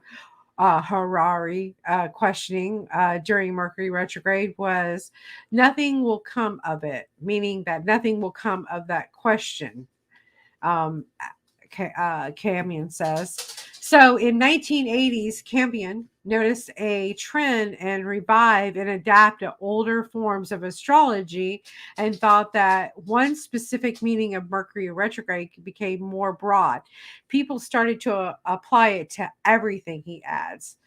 Harari questioning during Mercury retrograde was, nothing will come of it, meaning that nothing will come of that question. Um, Campion says. So in 1980s, Campion noticed a trend and revive and adapt to older forms of astrology, and thought that one specific meaning of Mercury retrograde became more broad. People started to apply it to everything, he adds.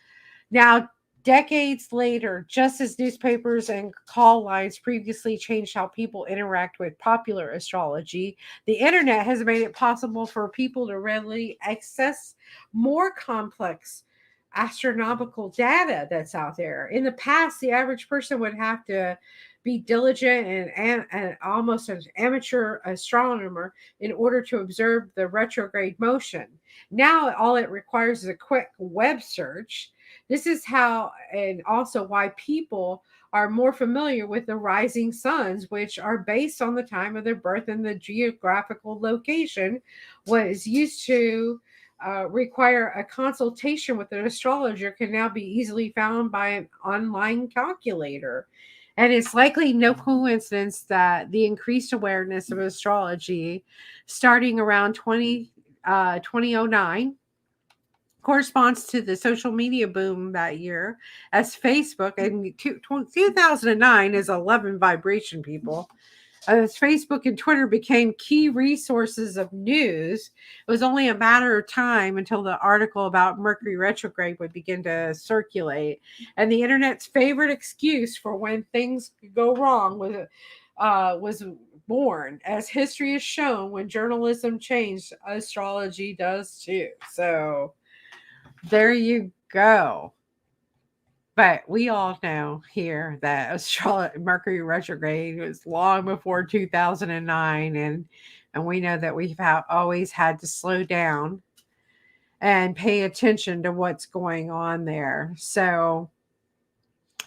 Now, decades later, just as newspapers and call lines previously changed how people interact with popular astrology, the internet has made it possible for people to readily access more complex astronomical data that's out there. In the past, the average person would have to be diligent and almost an amateur astronomer in order to observe the retrograde motion. Now, all it requires is a quick web search. This is how, and also why people are more familiar with the rising suns, which are based on the time of their birth and the geographical location. What is used to require a consultation with an astrologer can now be easily found by an online calculator. And it's likely no coincidence that the increased awareness of astrology starting around 2009 corresponds to the social media boom that year, as Facebook, and 2009 is 11 vibration, people. As Facebook and Twitter became key resources of news, it was only a matter of time until the article about Mercury retrograde would begin to circulate. And the internet's favorite excuse for when things could go wrong was born. As history has shown, when journalism changed, astrology does too. So there you go. But we all know here that Mercury retrograde was long before 2009, and we know that we've always had to slow down and pay attention to what's going on there. So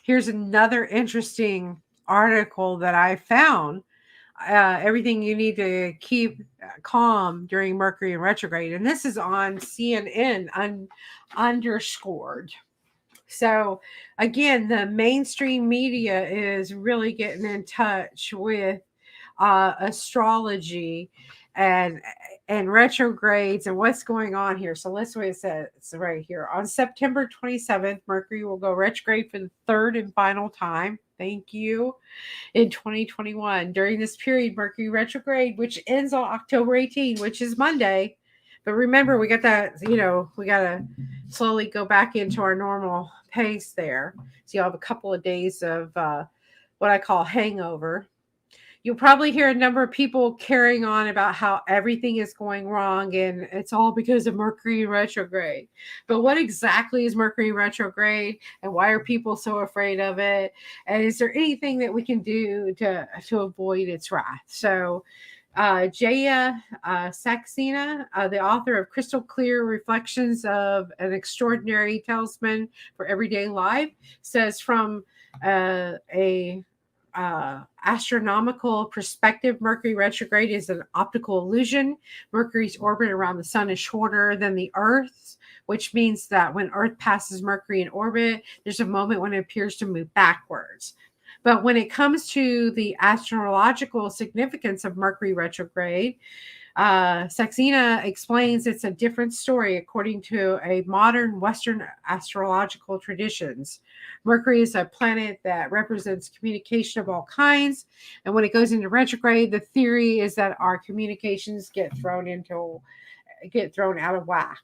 here's another interesting article that I found. Everything you need to keep calm during Mercury in retrograde, and this is on CNN underscored. So again, the mainstream media is really getting in touch with astrology and retrogrades and what's going on here. So let's what it says right here. On September 27th, Mercury will go retrograde for the third and final time. Thank you. In 2021. During this period, Mercury retrograde, which ends on October 18, which is Monday. But remember, we got that, we got to slowly go back into our normal pace there. So you'll have a couple of days of what I call hangover. You'll probably hear a number of people carrying on about how everything is going wrong and it's all because of Mercury retrograde. But what exactly is Mercury retrograde and why are people so afraid of it? And is there anything that we can do to avoid its wrath? So Jaya Saxena, the author of Crystal Clear Reflections of an Extraordinary Talisman for Everyday Life, says from a astronomical perspective, Mercury retrograde is an optical illusion. Mercury's orbit around the sun is shorter than the Earth's, which means that when Earth passes Mercury in orbit, there's a moment when it appears to move backwards. But when it comes to the astrological significance of Mercury retrograde, Saxena explains it's a different story according to a modern Western astrological traditions. Mercury is a planet that represents communication of all kinds, and when it goes into retrograde, the theory is that our communications get thrown out of whack.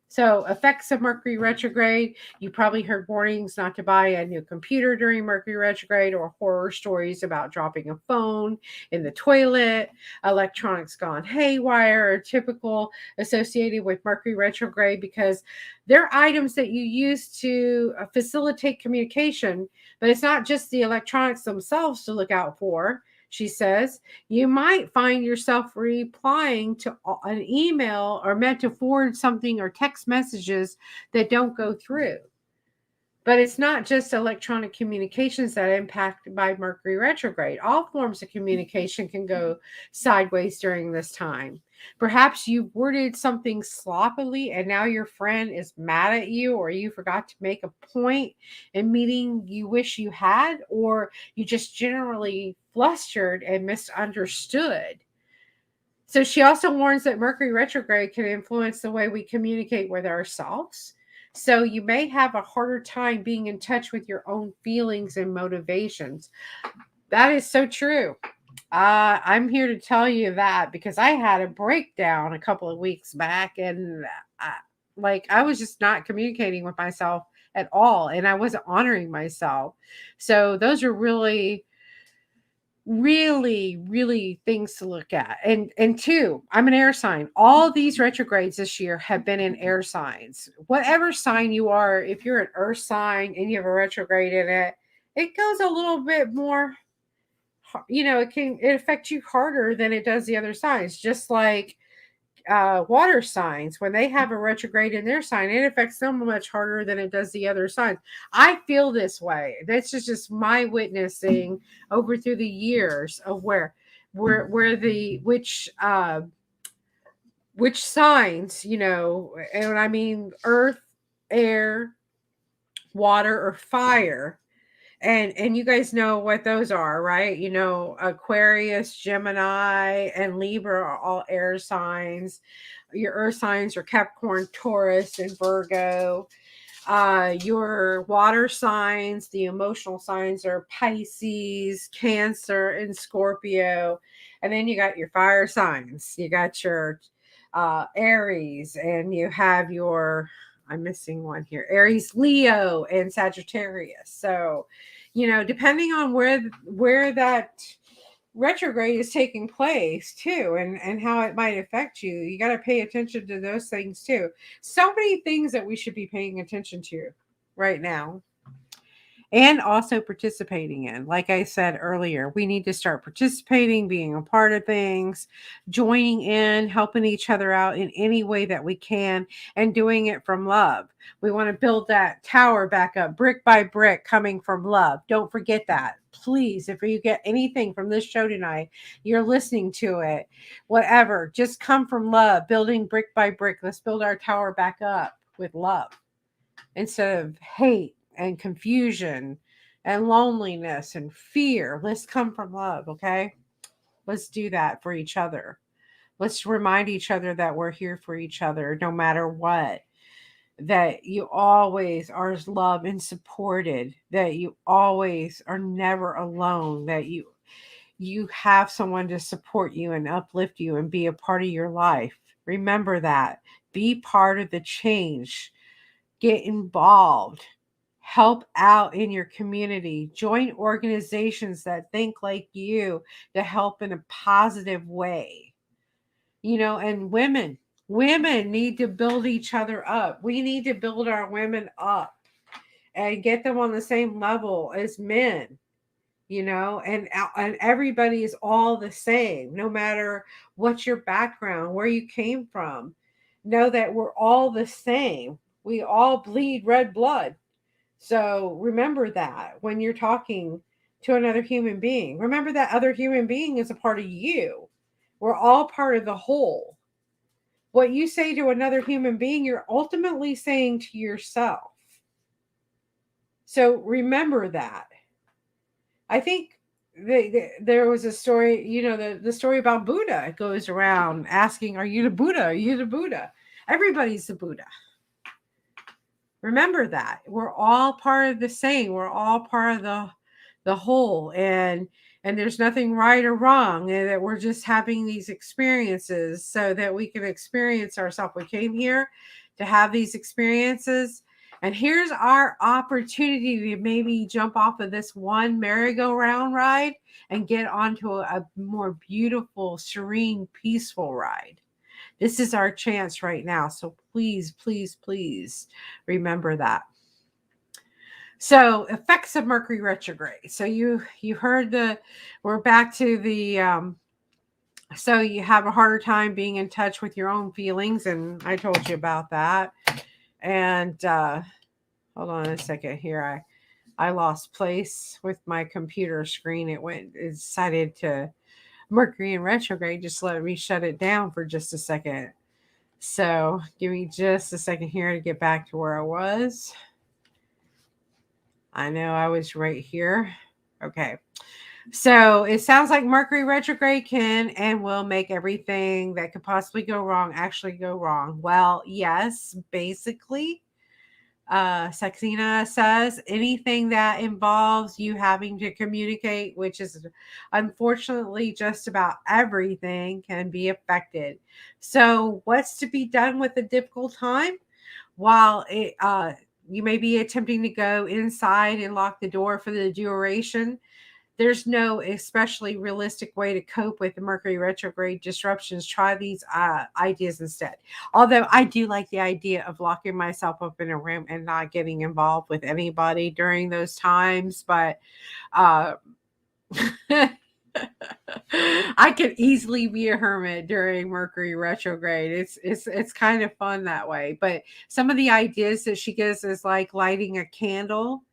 So, effects of Mercury retrograde. You probably heard warnings not to buy a new computer during Mercury retrograde or horror stories about dropping a phone in the toilet. Electronics gone haywire are typical associated with Mercury retrograde because they're items that you use to facilitate communication, but it's not just the electronics themselves to look out for. She says, you might find yourself replying to an email or meant to forward something or text messages that don't go through. But it's not just electronic communications that are impacted by Mercury retrograde. All forms of communication can go sideways during this time. Perhaps you worded something sloppily and now your friend is mad at you, or you forgot to make a point in meeting you wish you had, or you just generally flustered and misunderstood. So she also warns that Mercury retrograde can influence the way we communicate with ourselves. So you may have a harder time being in touch with your own feelings and motivations. That is so true. I'm here to tell you that because I had a breakdown a couple of weeks back, and I was just not communicating with myself at all, and I wasn't honoring myself. So those are really things to look at. And two, I'm an air sign. All these retrogrades this year have been in air signs. Whatever sign you are, if you're an earth sign and you have a retrograde in it, it goes a little bit more, it affects you harder than it does the other signs. Just like water signs, when they have a retrograde in their sign, it affects them much harder than it does the other signs. I feel this way. That's just my witnessing over through the years of which signs, and I mean earth, air, water, or fire. And you guys know what those are, right? Aquarius, Gemini, and Libra are all air signs. Your earth signs are Capricorn, Taurus, and Virgo. Your water signs, the emotional signs, are Pisces, Cancer, and Scorpio. And then you got your fire signs. You got your Aries, and you have your, I'm missing one here, Aries, Leo, and Sagittarius. So, depending on where that retrograde is taking place too, and how it might affect you. You got to pay attention to those things too. So many things that we should be paying attention to right now, and also participating in. Like I said earlier, we need to start participating, being a part of things, joining in, helping each other out in any way that we can, and doing it from love. We want to build that tower back up, brick by brick, coming from love. Don't forget that. Please, if you get anything from this show tonight, you're listening to it, whatever, just come from love, building brick by brick. Let's build our tower back up with love instead of hate and confusion and loneliness and fear. Let's come from love, okay? Let's do that for each other. Let's remind each other that we're here for each other no matter what. That you always are loved and supported, that you always are never alone, that you have someone to support you and uplift you and be a part of your life. Remember that. Be part of the change. Get involved, help out in your community, join organizations that think like you to help in a positive way. And women need to build each other up. We need to build our women up and get them on the same level as men. And everybody is all the same, no matter what's your background, where you came from. Know that we're all the same. We all bleed red blood. So remember that when you're talking to another human being. Remember that other human being is a part of you. We're all part of the whole. What you say to another human being, you're ultimately saying to yourself. So remember that. I think there was a story, the story about Buddha. It goes around asking, are you the Buddha? Are you the Buddha? Everybody's the Buddha. Remember that. We're all part of the same. We're all part of the whole. And there's nothing right or wrong. And that we're just having these experiences so that we can experience ourselves. We came here to have these experiences. And here's our opportunity to maybe jump off of this one merry-go-round ride and get onto a more beautiful, serene, peaceful ride. This is our chance right now. So please, please, please remember that. So effects of Mercury retrograde. So you heard we're back to the, so you have a harder time being in touch with your own feelings. And I told you about that. And hold on a second here. I lost place with my computer screen. It decided to Mercury in retrograde. Just let me shut it down for just a second. So give me just a second here to get back to where I was. I know I was right here. Okay. So it sounds like Mercury retrograde can and will make everything that could possibly go wrong actually go wrong. Well, yes, basically. Saxena says anything that involves you having to communicate, which is unfortunately just about everything, can be affected. So what's to be done with a difficult time? While you may be attempting to go inside and lock the door for the duration, there's no especially realistic way to cope with the Mercury retrograde disruptions. Try these ideas instead. Although I do like the idea of locking myself up in a room and not getting involved with anybody during those times, but I could easily be a hermit during Mercury retrograde. It's kind of fun that way. But some of the ideas that she gives is like lighting a candle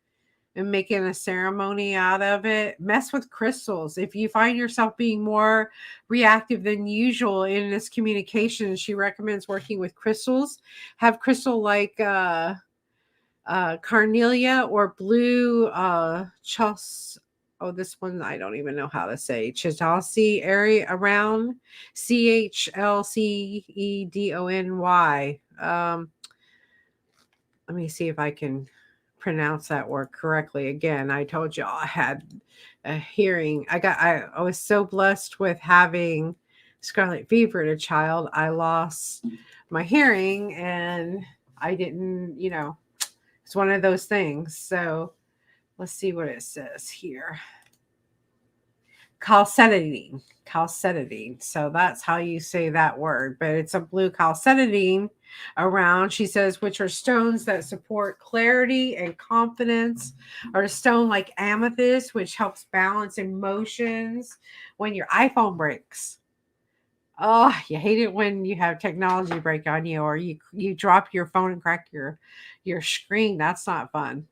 and making a ceremony out of it. Mess with crystals. If you find yourself being more reactive than usual in this communication, she recommends working with crystals. Have crystal like carnelia or blue this one I don't even know how to say. Chalcedony area around Chalcedony. Let me see if I can pronounce that word correctly. Again, I told you I had a hearing. I was so blessed with having scarlet fever as a child. I lost my hearing and I didn't, it's one of those things. So let's see what it says here. chalcedony. Chalcedony. So that's how you say that word, but it's a blue chalcedony around. She says, which are stones that support clarity and confidence, or a stone like amethyst, which helps balance emotions when your iPhone breaks. Oh, you hate it when you have technology break on you, or you drop your phone and crack your screen. That's not fun.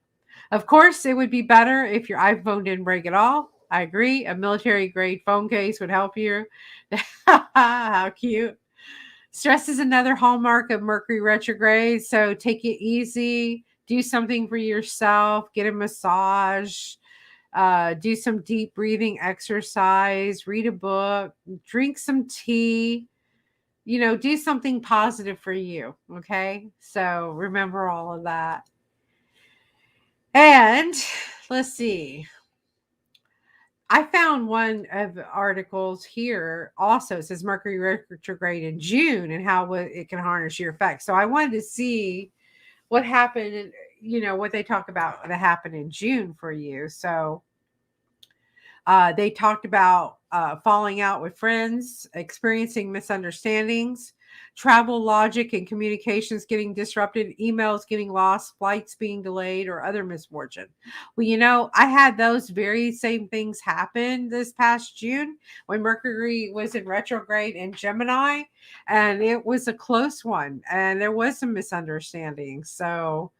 Of course, it would be better if your iPhone didn't break at all. I agree. A military grade phone case would help you. How cute. Stress is another hallmark of Mercury retrograde. So take it easy. Do something for yourself. Get a massage. Do some deep breathing exercise. Read a book. Drink some tea. Do something positive for you. Okay. So remember all of that. And let's see. I found one of the articles here also. It says Mercury retrograde in June and how it can harness your effects. So I wanted to see what happened, what they talk about that happened in June for you. So they talked about falling out with friends, experiencing misunderstandings, travel logic and communications getting disrupted, emails getting lost, flights being delayed, or other misfortune. Well, I had those very same things happen this past June when Mercury was in retrograde in Gemini, and it was a close one, and there was some misunderstanding. So,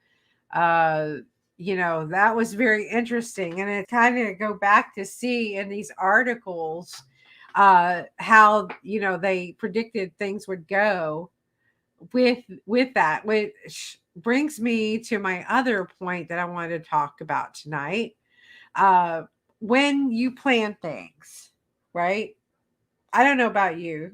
uh, that was very interesting. And it kind of go back to see in these articles how, they predicted things would go with that, which brings me to my other point that I wanted to talk about tonight. Uh, when you plan things, right? I don't know about you,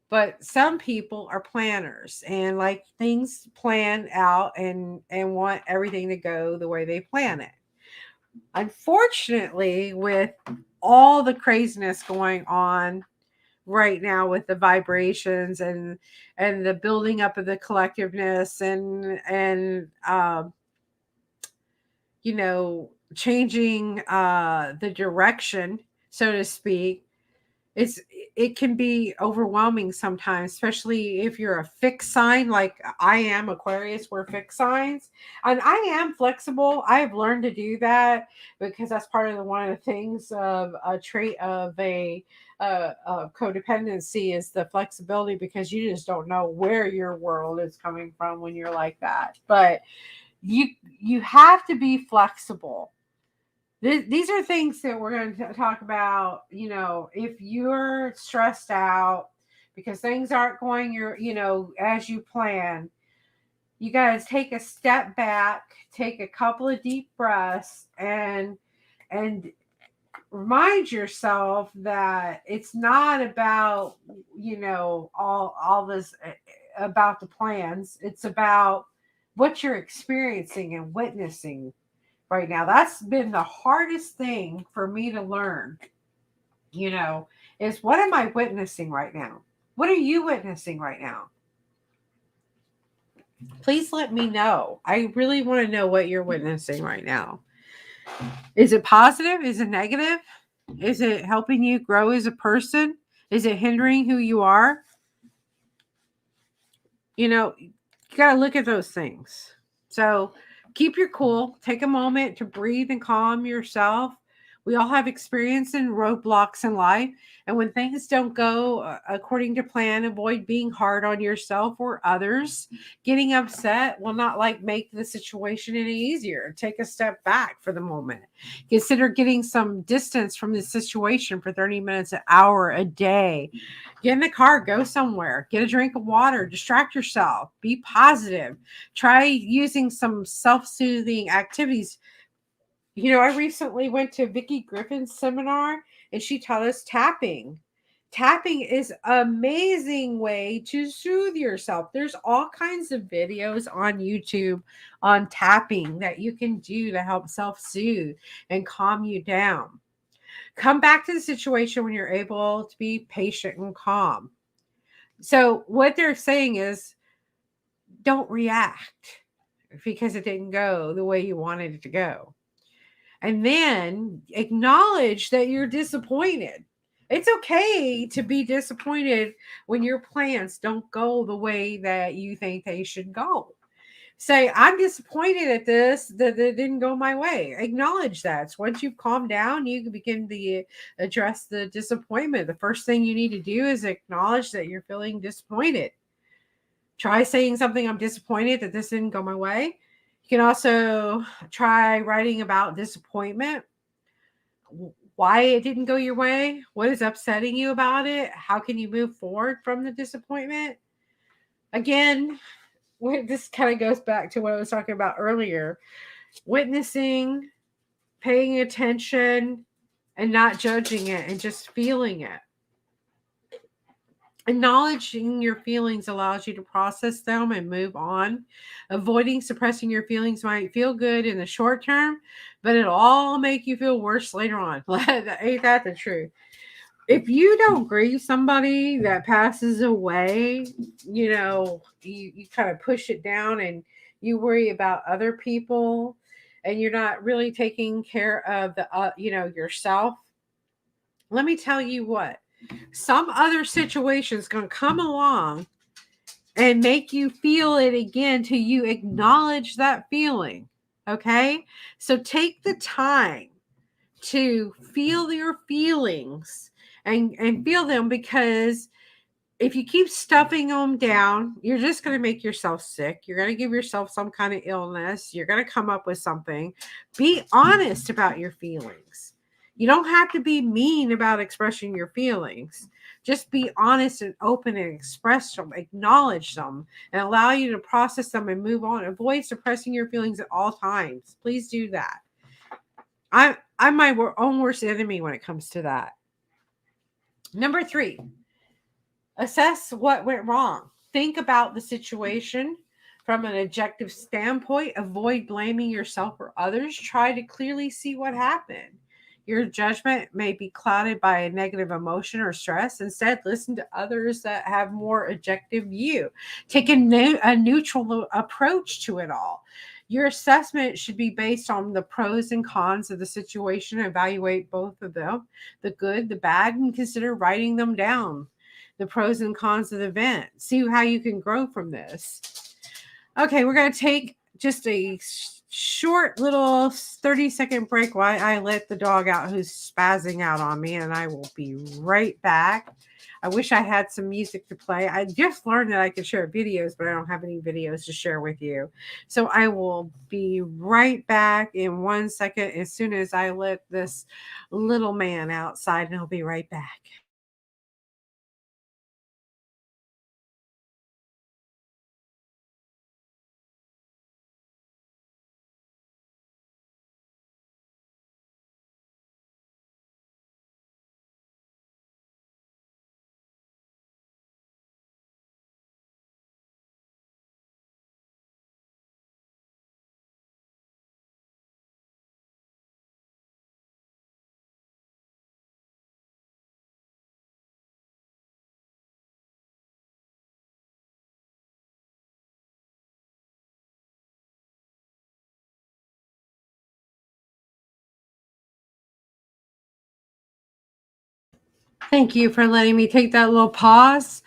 but some people are planners and like things plan out and want everything to go the way they plan it. Unfortunately, with all the craziness going on right now with the vibrations and the building up of the collectiveness and changing the direction, so to speak, it's it can be overwhelming sometimes, especially if you're a fixed sign like I am. Aquarius, we're fixed signs, and I am flexible. I've learned to do that because that's part of one of the things of a trait of a codependency is the flexibility, because you just don't know where your world is coming from when you're like that. But you have to be flexible. These are things that we're going to talk about. If you're stressed out because things aren't going as you plan, you guys take a step back, take a couple of deep breaths, and remind yourself that it's not about all this about the plans. It's about what you're experiencing and witnessing right now. That's been the hardest thing for me to learn, is what am I witnessing right now? What are you witnessing right now? Please let me know. I really want to know what you're witnessing right now. Is it positive? Is it negative? Is it helping you grow as a person? Is it hindering who you are? You got to look at those things. So keep your cool. Take a moment to breathe and calm yourself. We all have experience in roadblocks in life. And when things don't go according to plan, avoid being hard on yourself or others. Getting upset will not make the situation any easier. Take a step back for the moment. Consider getting some distance from the situation for 30 minutes, an hour, a day. Get in the car, go somewhere, get a drink of water, distract yourself, be positive. Try using some self-soothing activities. I recently went to Vicki Griffin's seminar and she taught us tapping. Tapping is an amazing way to soothe yourself. There's all kinds of videos on YouTube on tapping that you can do to help self-soothe and calm you down. Come back to the situation when you're able to be patient and calm. So what they're saying is don't react because it didn't go the way you wanted it to go. And then acknowledge that you're disappointed. It's okay to be disappointed when your plans don't go the way that you think they should go. Say, I'm disappointed at this, that it didn't go my way. Acknowledge that. So once you've calmed down, you can begin to address the disappointment. The first thing you need to do is acknowledge that you're feeling disappointed. Try saying something, I'm disappointed that this didn't go my way. You can also try writing about disappointment, why it didn't go your way, what is upsetting you about it, how can you move forward from the disappointment. Again, this kind of goes back to what I was talking about earlier, witnessing, paying attention, and not judging it and just feeling it. Acknowledging your feelings allows you to process them and move on. Avoiding suppressing your feelings might feel good in the short term, but it'll all make you feel worse later on. Ain't that the truth? If you don't grieve somebody that passes away, you kind of push it down and you worry about other people and you're not really taking care of yourself. Let me tell you what, some other situation is going to come along and make you feel it again till you acknowledge that feeling. Okay? So take the time to feel your feelings and feel them, because if you keep stuffing them down, you're just going to make yourself sick. You're going to give yourself some kind of illness. You're going to come up with something. Be honest about your feelings. You don't have to be mean about expressing your feelings. Just be honest and open and express them, acknowledge them, and allow you to process them and move on. Avoid suppressing your feelings at all times. Please do that. I'm my own worst enemy when it comes to that. Number 3, assess what went wrong. Think about the situation from an objective standpoint. Avoid blaming yourself or others. Try to clearly see what happened. Your judgment may be clouded by a negative emotion or stress. Instead, listen to others that have more objective view. Take a neutral approach to it all. Your assessment should be based on the pros and cons of the situation. Evaluate both of them, the good, the bad, and consider writing them down. The pros and cons of the event. See how you can grow from this. Okay, we're going to take just a short little 30-second break while I let the dog out who's spazzing out on me, and I will be right back. I wish I had some music to play. I just learned that I could share videos, but I don't have any videos to share with you. So I will be right back in 1 second as soon as I let this little man outside, and I'll be right back. Thank you for letting me take that little pause.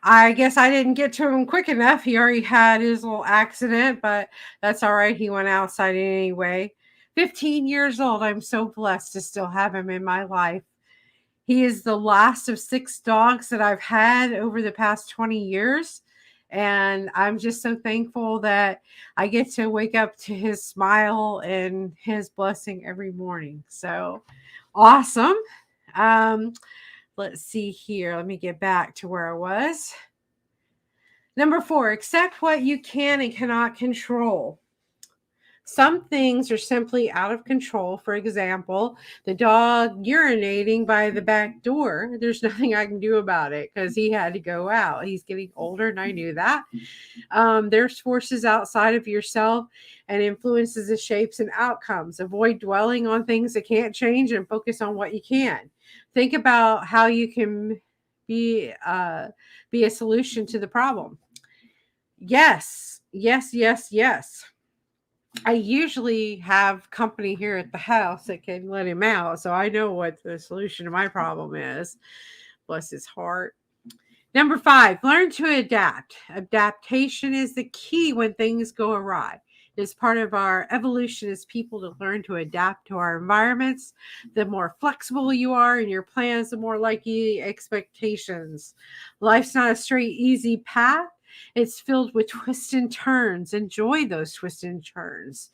I guess I didn't get to him quick enough. He already had his little accident, but that's all right. He went outside anyway. 15 years old. I'm so blessed to still have him in my life. He is the last of 6 dogs that I've had over the past 20 years. And I'm just so thankful that I get to wake up to his smile and his blessing every morning. So awesome. Um, let's see here. Let me get back to where I was. Number 4, accept what you can and cannot control. Some things are simply out of control. For example, the dog urinating by the back door. There's nothing I can do about it because he had to go out. He's getting older, and I knew that. There's forces outside of yourself and influences the shapes and outcomes. Avoid dwelling on things that can't change and focus on what you can. Think about how you can be a solution to the problem. Yes, yes, yes, yes. I usually have company here at the house that can let him out, so I know what the solution to my problem is. Bless his heart. Number 5, learn to adapt. Adaptation is the key when things go awry. It's part of our evolution as people to learn to adapt to our environments. The more flexible you are in your plans, the more likely expectations. Life's not a straight, easy path. It's filled with twists and turns. Enjoy those twists and turns.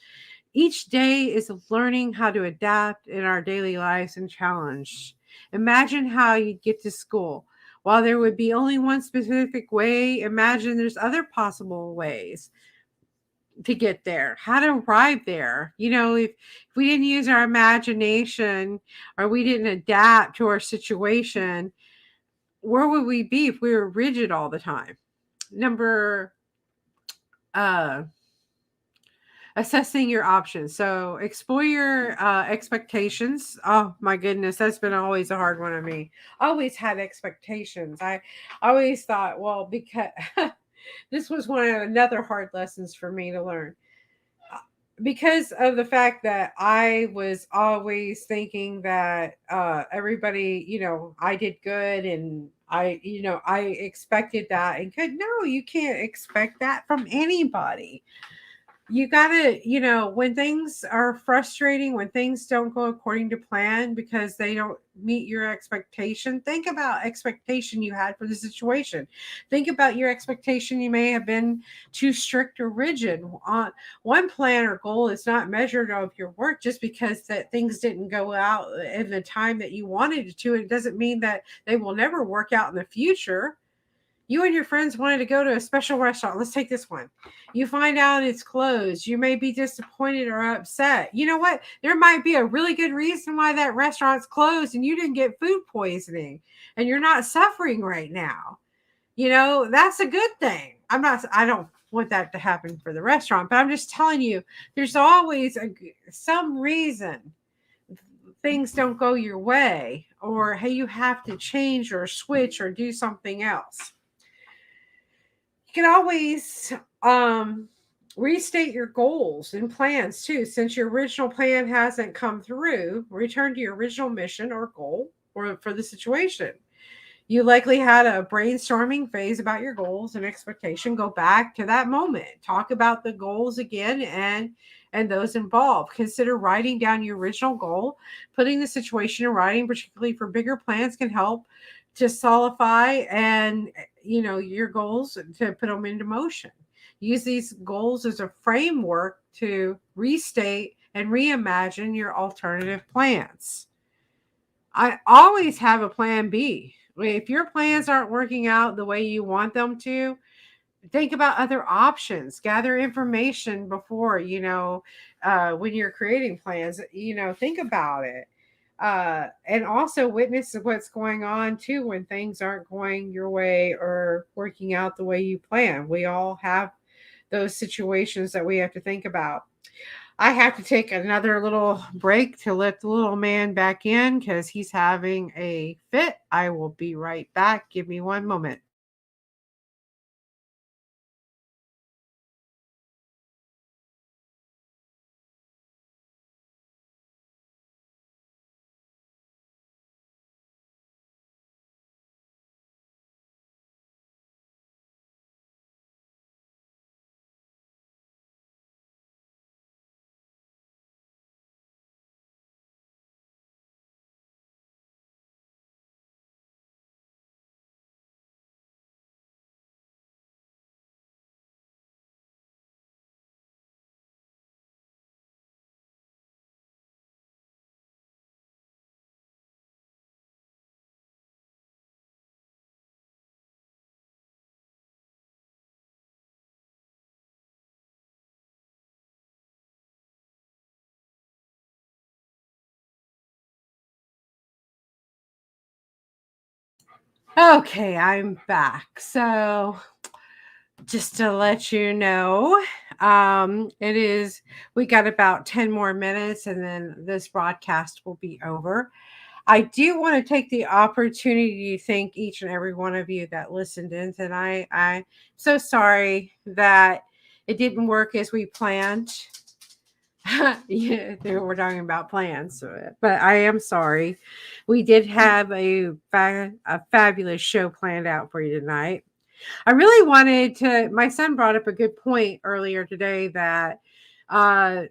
Each day is learning how to adapt in our daily lives and challenge. Imagine how you'd get to school. While there would be only one specific way, imagine there's other possible ways to get there, how to arrive there. If we didn't use our imagination or we didn't adapt to our situation, where would we be if we were rigid all the time? Number uh assessing your options. So explore your expectations. Oh my goodness, that's been always a hard one on me. I always had expectations. I always thought, well, because this was one of another hard lessons for me to learn. Because of the fact that I was always thinking that everybody, I did good and I expected that and could no, you can't expect that from anybody. You gotta, when things are frustrating, when things don't go according to plan because they don't meet your expectation, think about expectation you had for the situation. Think about your expectation. You may have been too strict or rigid on one plan or goal. Is not measured of your work just because that things didn't go out in the time that you wanted it to. It doesn't mean that they will never work out in the future. You and your friends wanted to go to a special restaurant. Let's take this one. You find out it's closed. You may be disappointed or upset. You know what? There might be a really good reason why that restaurant's closed and you didn't get food poisoning and you're not suffering right now. That's a good thing. I don't want that to happen for the restaurant, but I'm just telling you, there's always some reason things don't go your way or hey, you have to change or switch or do something else. You can always restate your goals and plans too. Since your original plan hasn't come through, return to your original mission or goal or for the situation. You likely had a brainstorming phase about your goals and expectation. Go back to that moment. Talk about the goals again and those involved. Consider writing down your original goal. Putting the situation in writing, particularly for bigger plans, can help to solidify and your goals to put them into motion. Use these goals as a framework to restate and reimagine your alternative plans. I always have a plan B. If your plans aren't working out the way you want them to, think about other options. Gather information before, when you're creating plans, think about it. And also witness what's going on too when things aren't going your way or working out the way you plan. We all have those situations that we have to think about. I have to take another little break to let the little man back in because he's having a fit. I will be right back. Give me one moment. Okay, I'm back. So, just to let you know, it is, we got about 10 more minutes and then this broadcast will be over. I do want to take the opportunity to thank each and every one of you that listened in tonight. I'm so sorry that it didn't work as we planned. Yeah, we're talking about plans, but I am sorry. We did have a fabulous show planned out for you tonight. I really wanted to. My son brought up a good point earlier today uh,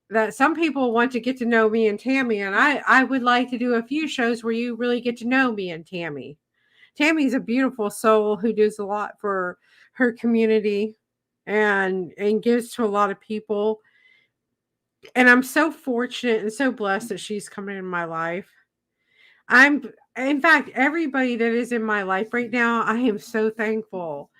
that some people want to get to know me and Tammy, and I would like to do a few shows where you really get to know me and Tammy. Tammy's a beautiful soul who does a lot for her community and gives to a lot of people. And I'm so fortunate and so blessed that she's coming in my life. I'm in fact, everybody that is in my life right now, I am so thankful.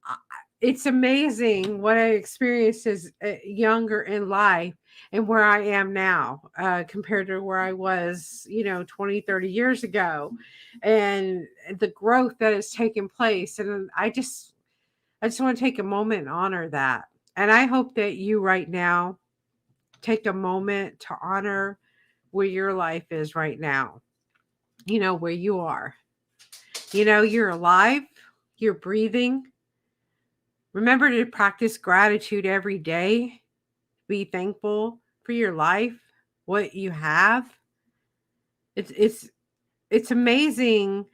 I- It's amazing what I experienced as younger in life and where I am now compared to where I was, 20, 30 years ago, and the growth that has taken place. And I just want to take a moment and honor that. And I hope that you right now take a moment to honor where your life is right now, where you are. You're alive, you're breathing. Remember to practice gratitude every day. Be thankful for your life, what you have. It's amazing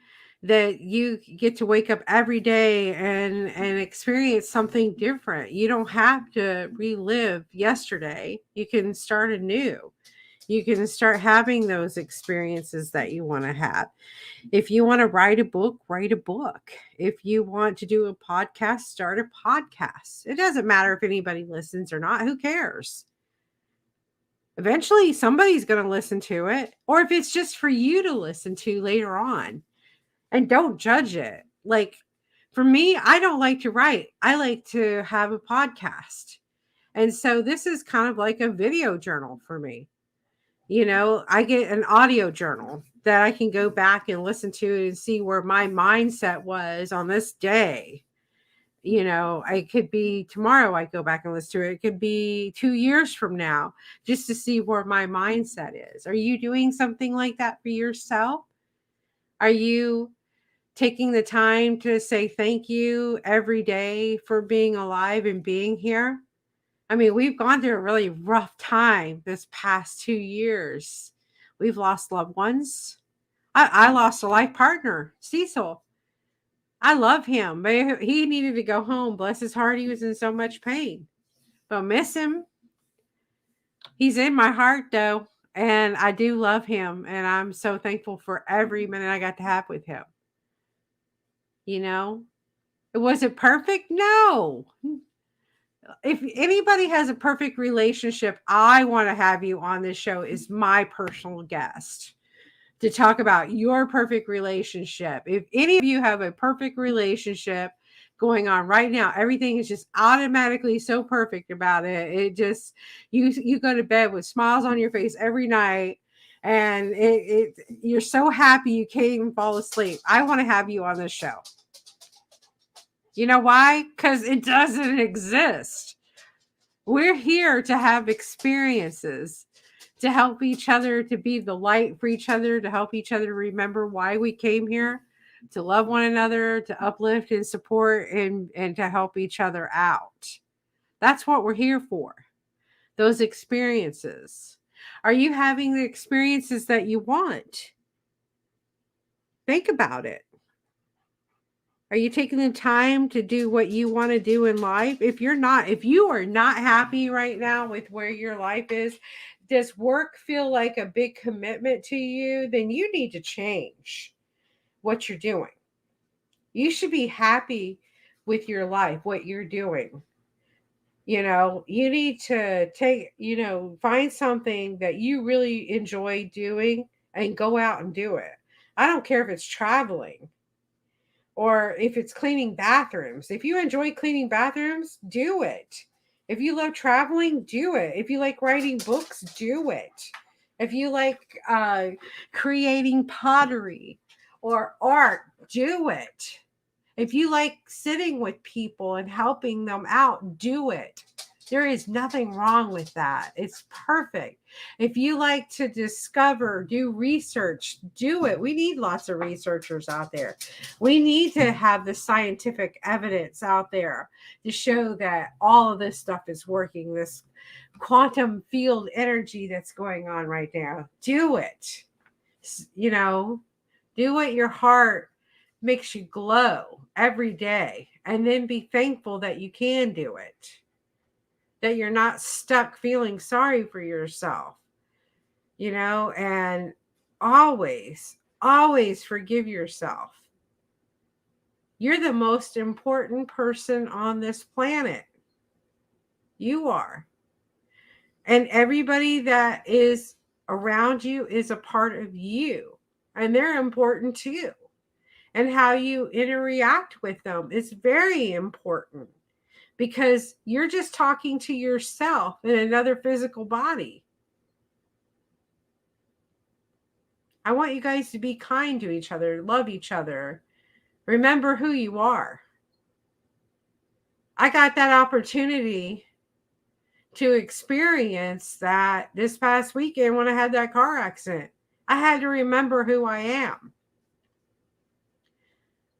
that you get to wake up every day and experience something different. You don't have to relive yesterday. You can start anew. You can start having those experiences that you want to have. If you want to write a book, write a book. If you want to do a podcast, start a podcast. It doesn't matter if anybody listens or not. Who cares? Eventually, somebody's going to listen to it, or if it's just for you to listen to later on, and don't judge it. Like for me, I don't like to write, I like to have a podcast. And so this is kind of like a video journal for me. I get an audio journal that I can go back and listen to and see where my mindset was on this day. I could be tomorrow, I go back and listen to it. It could be 2 years from now, just to see where my mindset is. Are you doing something like that for yourself? Are you taking the time to say thank you every day for being alive and being here? I mean, we've gone through a really rough time this past 2 years. We've lost loved ones. I lost a life partner, Cecil. I love him, but he needed to go home. Bless his heart, he was in so much pain. But miss him. He's in my heart, though, and I do love him, and I'm so thankful for every minute I got to have with him. You know, was it perfect? No. If anybody has a perfect relationship, I want to have you on this show as my personal guest to talk about your perfect relationship. If any of you have a perfect relationship going on right now, everything is just automatically so perfect about it. It just you go to bed with smiles on your face every night, and you're so happy you can't even fall asleep. I want to have you on this show. You know why? Because it doesn't exist. We're here to have experiences, to help each other, to be the light for each other, to help each other remember why we came here, to love one another, to uplift and support and to help each other out. That's what we're here for. Those experiences. Are you having the experiences that you want? Think about it. Are you taking the time to do what you want to do in life? If you are not happy right now with where your life is, does work feel like a big commitment to you? Then you need to change what you're doing. You should be happy with your life, what you're doing. You need to find something that you really enjoy doing and go out and do it. I don't care if it's traveling or if it's cleaning bathrooms. If you enjoy cleaning bathrooms, do it. If you love traveling, do it. If you like writing books, do it. If you like creating pottery or art, do it. If you like sitting with people and helping them out, do it. There is nothing wrong with that. It's perfect. If you like to discover, do research, do it. We need lots of researchers out there. We need to have the scientific evidence out there to show that all of this stuff is working, this quantum field energy that's going on right now. Do it. You know, do what your heart makes you glow every day, and then be thankful that you can do it, that you're not stuck feeling sorry for yourself, and always, always forgive yourself. You're the most important person on this planet. You are. And everybody that is around you is a part of you, and they're important too. And how you interact with them is very important, because you're just talking to yourself in another physical body. I want you guys to be kind to each other, love each other. Remember who you are. I got that opportunity to experience that this past weekend when I had that car accident. I had to remember who I am.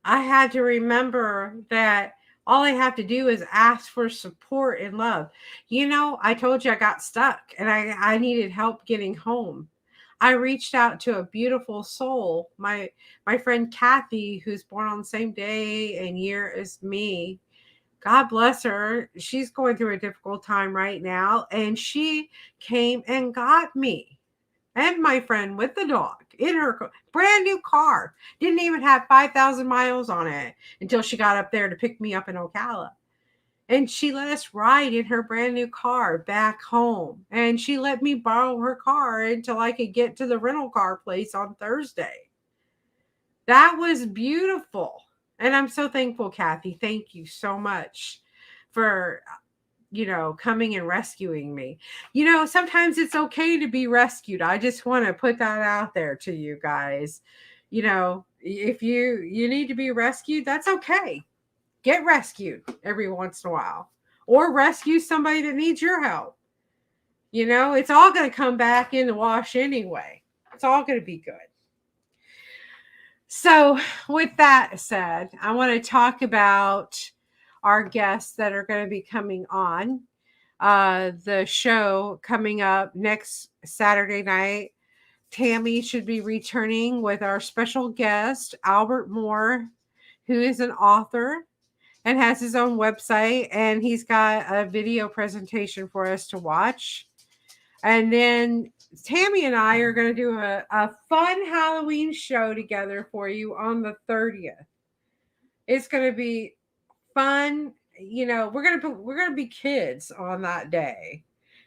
I had to remember that all I have to do is ask for support and love. I told you I got stuck and I needed help getting home. I reached out to a beautiful soul, my friend Kathy, who's born on the same day and year as me. God bless her. She's going through a difficult time right now, and she came and got me and my friend with the dog in her brand new car. Didn't even have 5,000 miles on it until she got up there to pick me up in Ocala. And she let us ride in her brand new car back home. And she let me borrow her car until I could get to the rental car place on Thursday. That was beautiful. And I'm so thankful, Kathy. Thank you so much for coming and rescuing me. Sometimes it's okay to be rescued. I just want to put that out there to you guys. If you need to be rescued, that's okay. Get rescued every once in a while, or rescue somebody that needs your help. It's all going to come back in the wash anyway. It's all going to be good. So, with that said, I want to talk about our guests that are going to be coming on the show coming up next Saturday night. Tammy should be returning with our special guest, Albert Moore, who is an author and has his own website, and he's got a video presentation for us to watch. And then Tammy and I are going to do a fun Halloween show together for you on the 30th. It's going to be fun. We're going to be kids on that day,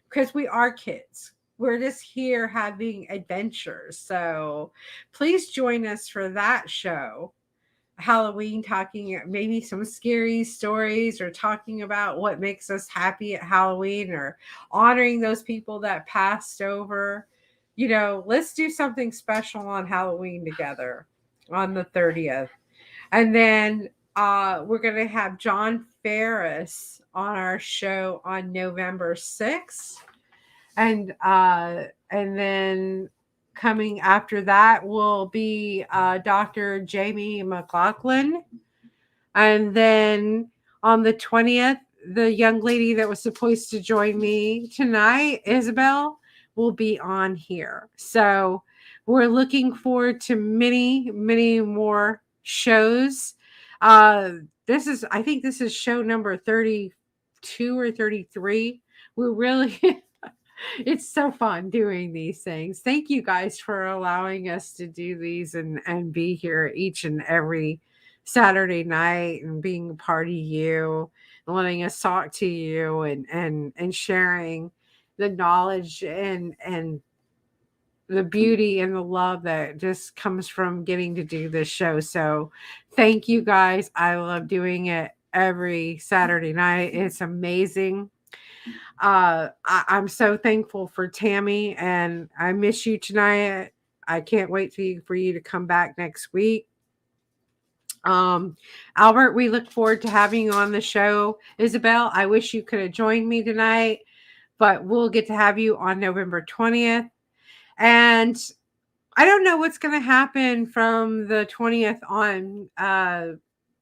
because we are kids. We're just here having adventures. So please join us for that show. Halloween, talking maybe some scary stories, or talking about what makes us happy at Halloween, or honoring those people that passed over. Let's do something special on Halloween together on the 30th. And then we're going to have John Ferris on our show on November 6th. And then coming after that will be Dr. Jamie McLaughlin. And then on the 20th, the young lady that was supposed to join me tonight, Isabel, will be on here. So we're looking forward to many, many more shows. I think this is show number 32 or 33. We're really it's so fun doing these things. Thank you guys for allowing us to do these and be here each and every Saturday night, and being a part of you, and letting us talk to you, and sharing the knowledge and the beauty and the love that just comes from getting to do this show. So thank you guys. I love doing it every Saturday night. It's amazing. I'm so thankful for Tammy, and I miss you tonight. I can't wait for you to come back next week. Um, Albert, we look forward to having you on the show. Isabel, I wish you could have joined me tonight, but we'll get to have you on November 20th. And I don't know what's going to happen from the 20th on.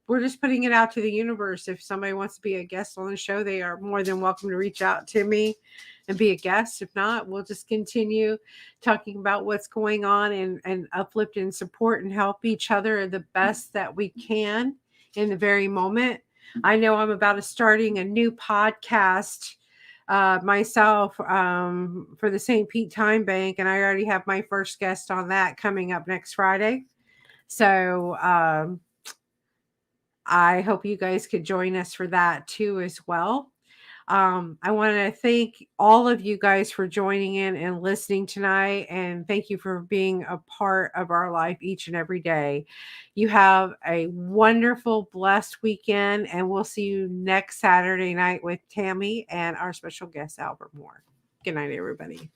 We're just putting it out to the universe. If somebody wants to be a guest on the show, they are more than welcome to reach out to me and be a guest. If not, we'll just continue talking about what's going on and uplift and support and help each other the best that we can in the very moment. I know I'm about to starting a new podcast myself for the St. Pete Time Bank, and I already have my first guest on that coming up next Friday. So I hope you guys could join us for that too as well. I want to thank all of you guys for joining in and listening tonight, and thank you for being a part of our life each and every day. You have a wonderful, blessed weekend, and we'll see you next Saturday night with Tammy and our special guest, Albert Moore. Good night, everybody.